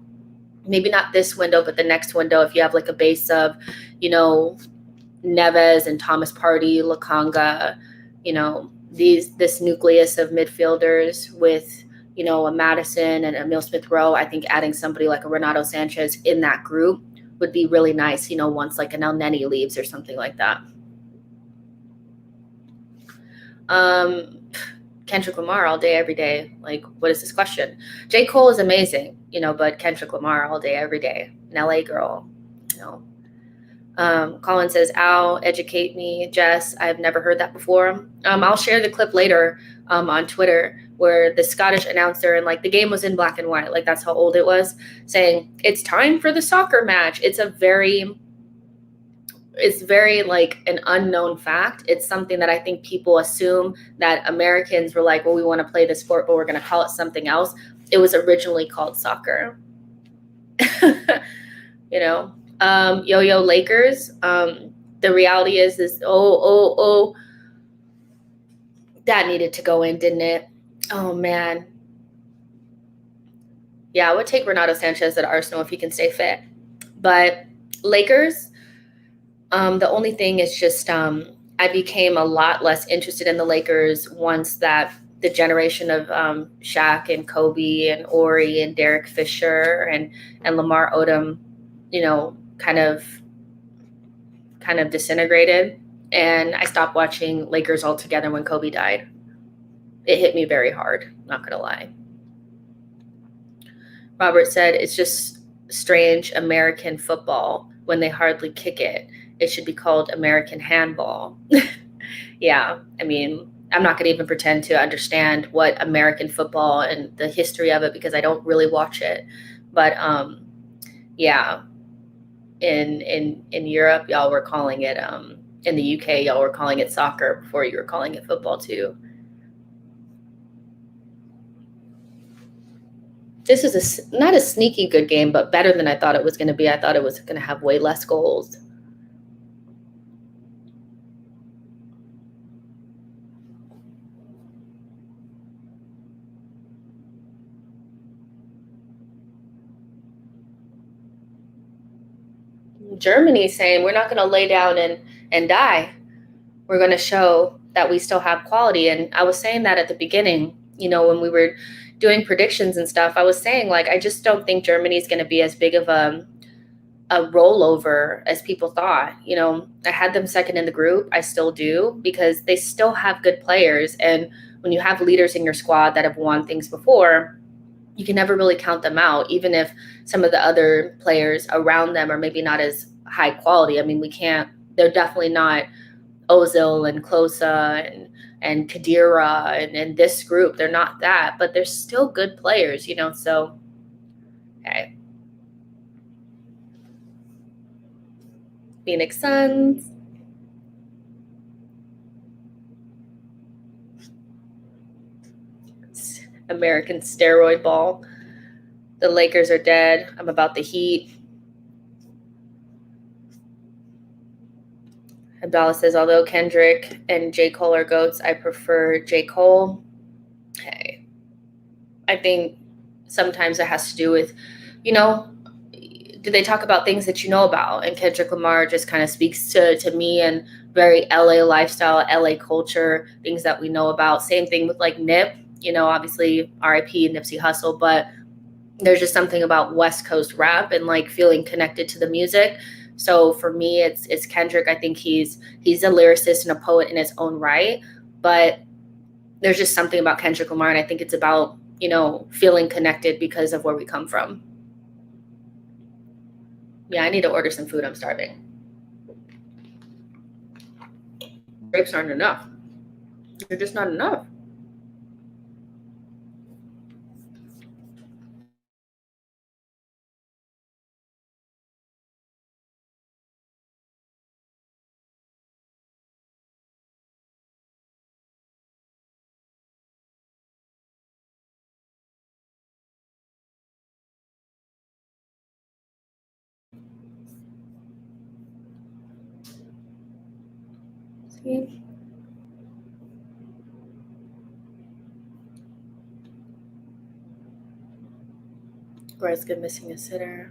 maybe not this window, but the next window, if you have like a base of, Neves and Thomas Partey, Lakanga, this nucleus of midfielders with, a Madison and Emile Smith-Rowe, I think adding somebody like a Renato Sanchez in that group would be really nice, once like an El Neni leaves or something like that. Kendrick Lamar all day, every day. Like, what is this question? J. Cole is amazing, but Kendrick Lamar all day, every day. An LA girl, Colin says, "Ow, educate me, Jess. I've never heard that before." I'll share the clip later on Twitter where the Scottish announcer, and like the game was in black and white, like that's how old it was, saying it's time for the soccer match. It's very like an unknown fact. It's something that I think people assume that Americans were like, well, we want to play the sport, but we're going to call it something else. It was originally called soccer. Yo-yo Lakers. The reality is that needed to go in, didn't it? Oh man. Yeah, I would take Renato Sanchez at Arsenal if he can stay fit. But Lakers, the only thing is just I became a lot less interested in the Lakers once that the generation of Shaq and Kobe and Ori and Derek Fisher and Lamar Odom, kind of disintegrated, and I stopped watching Lakers altogether when Kobe died. It hit me very hard, not gonna lie. Robert said, it's just strange American football when they hardly kick it. It should be called American handball. Yeah, I mean, I'm not going to even pretend to understand what American football and the history of it because I don't really watch it. But yeah, in Europe, y'all were calling it, in the UK, y'all were calling it soccer before you were calling it football too. This is not a sneaky good game, but better than I thought it was going to be. I thought it was going to have way less goals. Germany saying we're not going to lay down and die. We're going to show that we still have quality. And I was saying that at the beginning, when we were doing predictions and stuff, I was saying, like, I just don't think Germany is going to be as big of a rollover as people thought. I had them second in the group. I still do, because they still have good players. And when you have leaders in your squad that have won things before, you can never really count them out, even if some of the other players around them are maybe not as high quality. I mean, they're definitely not Ozil and Klose and Khedira and this group. They're not that, but they're still good players, so, okay. Phoenix Suns. American steroid ball. The Lakers are dead. I'm about the Heat. Abdallah says, although Kendrick and J. Cole are GOATs, I prefer J. Cole. Okay. I think sometimes it has to do with, do they talk about things that you know about? And Kendrick Lamar just kind of speaks to me and very LA lifestyle, LA culture, things that we know about. Same thing with like Nip, obviously RIP Nipsey Hussle, but there's just something about West Coast rap and like feeling connected to the music. So for me, it's Kendrick. I think he's a lyricist and a poet in his own right, but there's just something about Kendrick Lamar, and I think it's about, feeling connected because of where we come from. Yeah, I need to order some food. I'm starving. Grapes aren't enough. They're just not enough. See? Goretzka missing a sitter.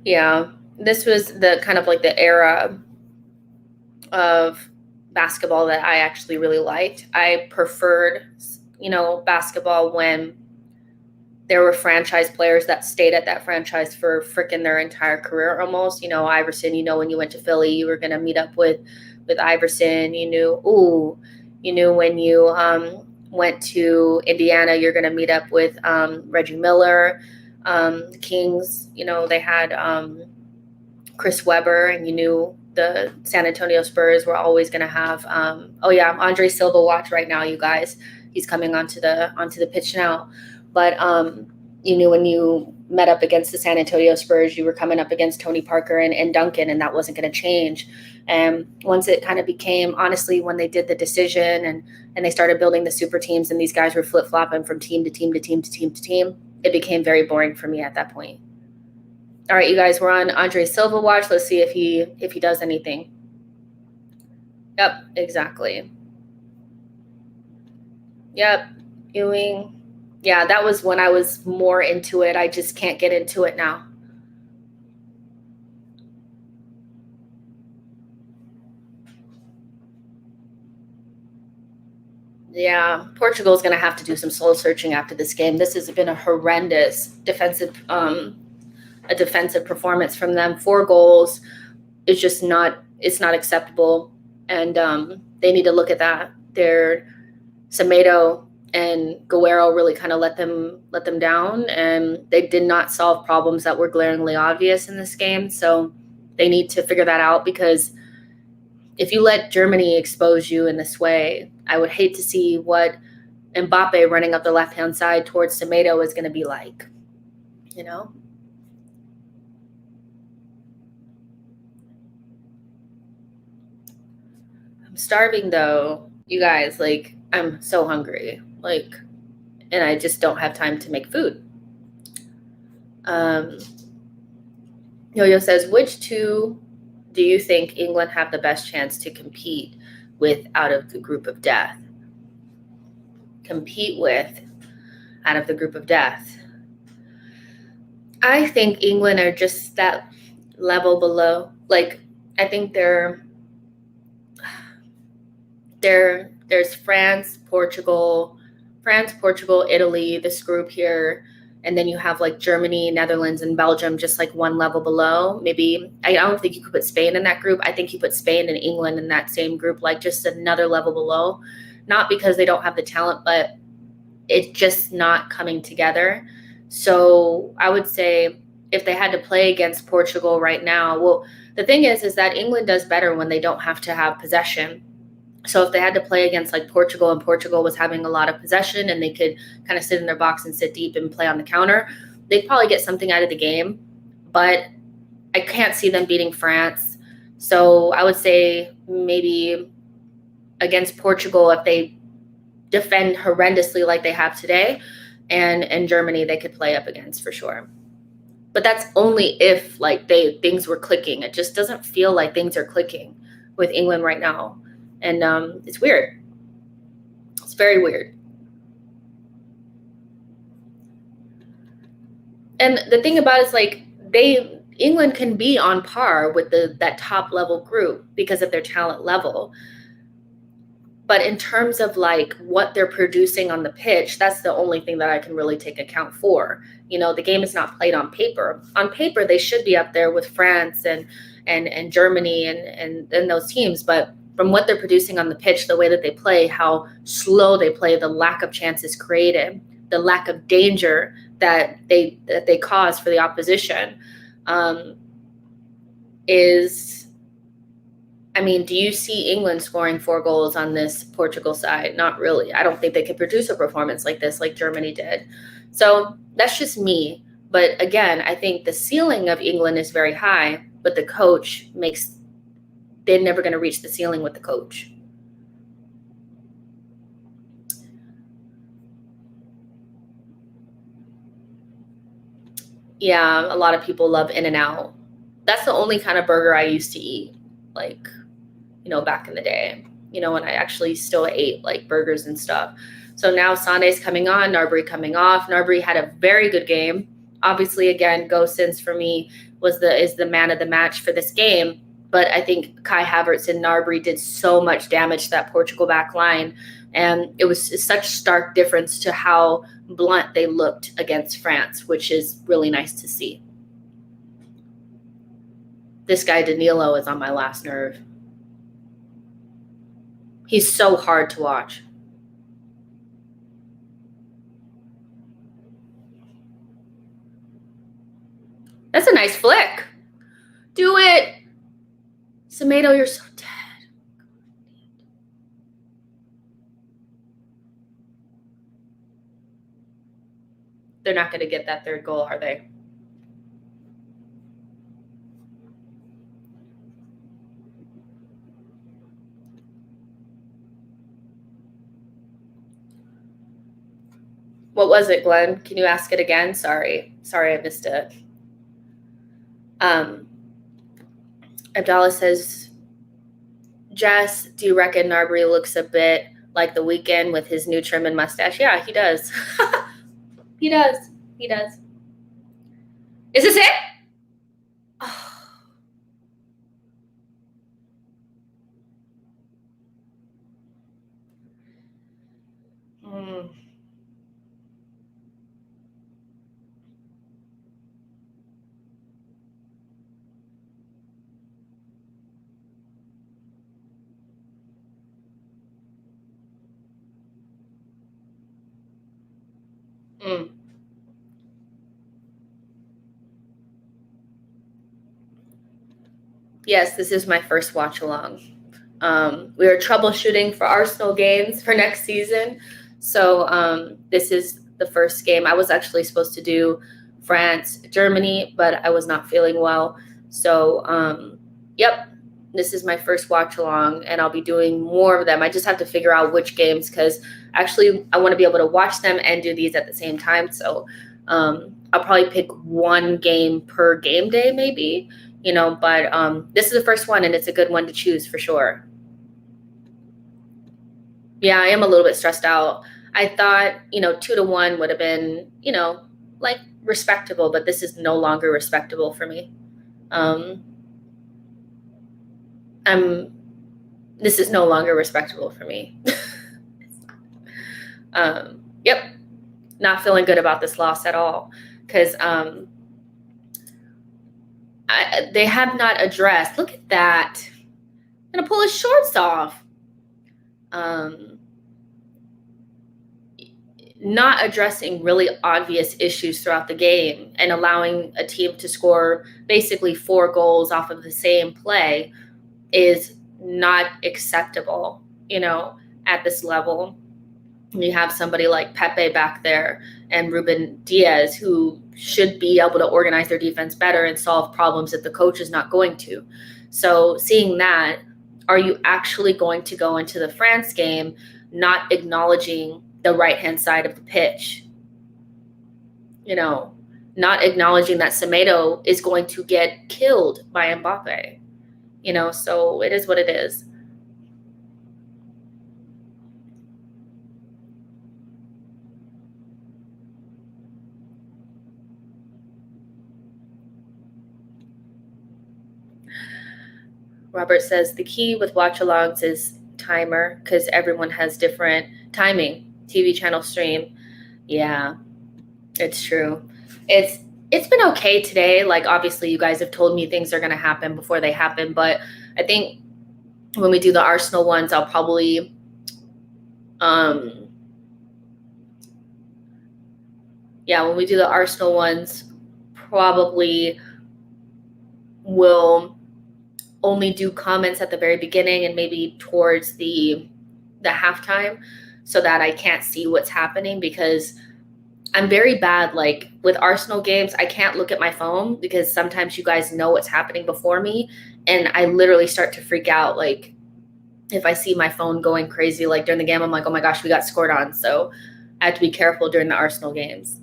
Yeah, this was the kind of like the era of basketball that I actually really liked. I preferred, basketball when there were franchise players that stayed at that franchise for freaking their entire career almost. Iverson, when you went to Philly, you were going to meet up with Iverson. You knew when you went to Indiana, you're going to meet up with Reggie Miller. Kings, they had Chris Webber, and you knew the San Antonio Spurs were always going to have Andre Silva watch right now, you guys. He's coming onto the pitch now. But you knew when you met up against the San Antonio Spurs, you were coming up against Tony Parker and Duncan, and that wasn't going to change. And once it kind of became, honestly, when they did the decision and they started building the super teams and these guys were flip-flopping from team to team to team to team to team, it became very boring for me at that point. All right, you guys, we're on Andre Silva watch. Let's see if he does anything. Yep, exactly. Yep, Ewing. Yeah, that was when I was more into it. I just can't get into it now. Yeah, Portugal's going to have to do some soul searching after this game. This has been a horrendous defensive performance from them. 4 goals is just not acceptable, and they need to look at that. Their Semedo and Guerrero really kind of let them down, and they did not solve problems that were glaringly obvious in this game. So they need to figure that out, because if you let Germany expose you in this way, I would hate to see what Mbappe running up the left-hand side towards Semedo is going to be like, I'm starving though, you guys. Like, I'm so hungry. Like, and I just don't have time to make food. Yo-Yo says, which 2 do you think England have the best chance to compete with out of the group of death? I think England are just that level below. Like, I think there's France, Portugal, Italy, this group here, and then you have like Germany, Netherlands, and Belgium just like one level below. Maybe, I don't think you could put Spain in that group. I think you put Spain and England in that same group, like just another level below. Not because they don't have the talent, but it's just not coming together. So I would say if they had to play against Portugal right now, well, the thing is that England does better when they don't have to have possession. So if they had to play against like Portugal, and Portugal was having a lot of possession and they could kind of sit in their box and sit deep and play on the counter, they'd probably get something out of the game. But I can't see them beating France. So I would say maybe against Portugal, if they defend horrendously like they have today, and Germany they could play up against for sure. But that's only if like things were clicking. It just doesn't feel like things are clicking with England right now. And it's weird. It's very weird. And the thing about it is like England can be on par with that top level group because of their talent level. But in terms of like what they're producing on the pitch, that's the only thing that I can really take account for. The game is not played on paper. On paper, they should be up there with France and Germany and those teams. But from what they're producing on the pitch, the way that they play, how slow they play, the lack of chances created, the lack of danger that they cause for the opposition, is, I mean, do you see England scoring 4 goals on this Portugal side? Not really. I don't think they could produce a performance like this, like Germany did. So that's just me. But again, I think the ceiling of England is very high, but the coach they're never going to reach the ceiling with the coach. Yeah, a lot of people love In-N-Out. That's the only kind of burger I used to eat, like, back in the day, when I actually still ate like burgers and stuff. So now Sunday's coming on, Gnabry coming off. Gnabry had a very good game. Obviously, again, Gosens for me is the man of the match for this game. But I think Kai Havertz and Gnabry did so much damage to that Portugal back line. And it was such stark difference to how blunt they looked against France, which is really nice to see. This guy Danilo is on my last nerve. He's so hard to watch. That's a nice flick. Do it. Semedo, you're so dead. They're not going to get that third goal, are they? What was it, Glenn? Can you ask it again? Sorry, I missed it. Abdallah says, Jess, do you reckon Gnabry looks a bit like The Weeknd with his new trim and mustache? Yeah, he does. He does. Is this it? Oh. Yes, this is my first watch along. We are troubleshooting for Arsenal games for next season. So this is the first game. I was actually supposed to do France, Germany, but I was not feeling well. So, yep, this is my first watch along, and I'll be doing more of them. I just have to figure out which games, because actually I want to be able to watch them and do these at the same time. So I'll probably pick one game per game day maybe, but this is the first one, and it's a good one to choose for sure. Yeah, I am a little bit stressed out. I thought, 2-1 would have been, like respectable, but this is no longer respectable for me. This is no longer respectable for me. Yep. Not feeling good about this loss at all, because they have not addressed. Look at that. I'm going to pull his shorts off. Not addressing really obvious issues throughout the game and allowing a team to score basically 4 goals off of the same play is not acceptable, at this level. You have somebody like Pepe back there and Ruben Diaz, who should be able to organize their defense better and solve problems that the coach is not going to. So seeing that, are you actually going to go into the France game not acknowledging the right-hand side of the pitch? Not acknowledging that Semedo is going to get killed by Mbappe. So it is what it is. Robert says the key with watch-alongs is timer, because everyone has different timing. TV channel stream. Yeah, it's true. It's been okay today. Like, obviously you guys have told me things are going to happen before they happen, but I think when we do the Arsenal ones, I'll probably when we do the Arsenal ones, probably will only do comments at the very beginning and maybe towards the halftime, so that I can't see what's happening, because I'm very bad. Like with Arsenal games, I can't look at my phone because sometimes you guys know what's happening before me, and I literally start to freak out. Like if I see my phone going crazy, like during the game, I'm like, oh my gosh, we got scored on. So I have to be careful during the Arsenal games.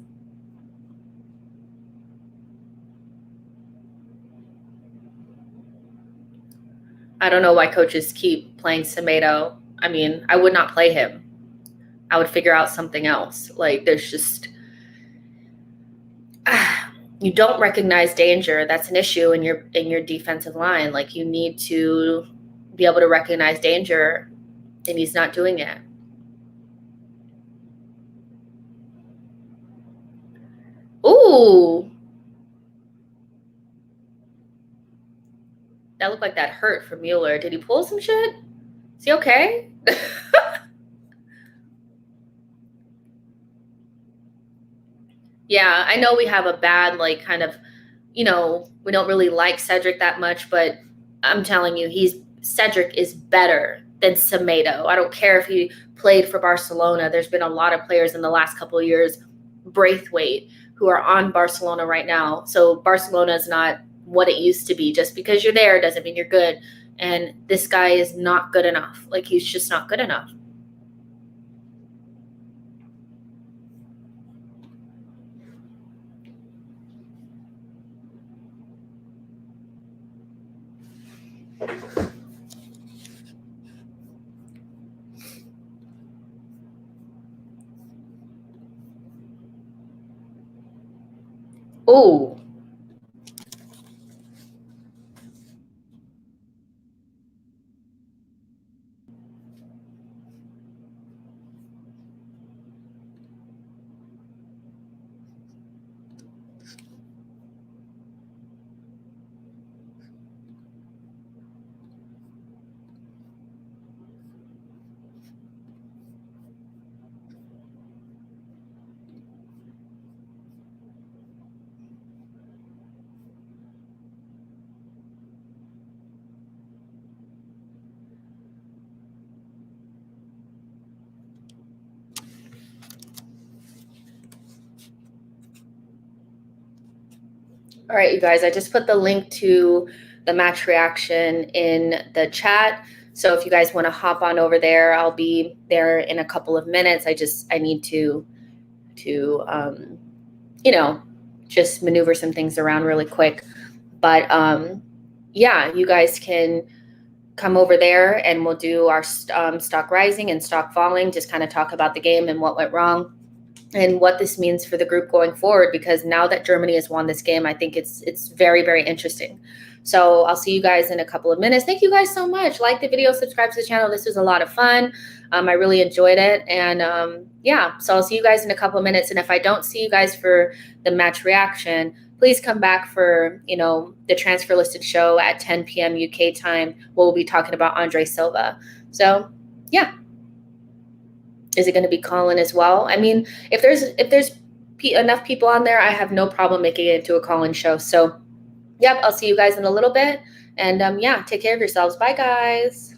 I don't know why coaches keep playing Semedo. I mean, I would not play him. I would figure out something else. Like, there's just you don't recognize danger. That's an issue in your defensive line. Like, you need to be able to recognize danger, and he's not doing it. Ooh. That looked like that hurt for Mueller. Did he pull some shit? Is he okay? Yeah, I know we have a bad, like, kind of, we don't really like Cedric that much, but I'm telling you, Cedric is better than Semedo. I don't care if he played for Barcelona. There's been a lot of players in the last couple of years, Braithwaite, who are on Barcelona right now. So Barcelona is not what it used to be. Just because you're there doesn't mean you're good. And this guy is not good enough. Like, he's just not good enough. Oh, all right, you guys, I just put the link to the match reaction in the chat. So if you guys want to hop on over there, I'll be there in a couple of minutes. I need to just maneuver some things around really quick. But yeah, you guys can come over there and we'll do our stock rising and stock falling, just kind of talk about the game and what went wrong and what this means for the group going forward, because now that Germany has won this game, I think it's very, very interesting. So I'll see you guys in a couple of minutes. Thank you guys so much. Like the video, subscribe to the channel. This was a lot of fun. I really enjoyed it. And yeah, so I'll see you guys in a couple of minutes. And if I don't see you guys for the match reaction, please come back for, the transfer listed show at 10 p.m. UK time. We'll be talking about Andre Silva. So yeah. Is it going to be Colin as well? I mean, if there's enough people on there, I have no problem making it into a Colin show. So, yep, I'll see you guys in a little bit. And yeah, take care of yourselves. Bye, guys.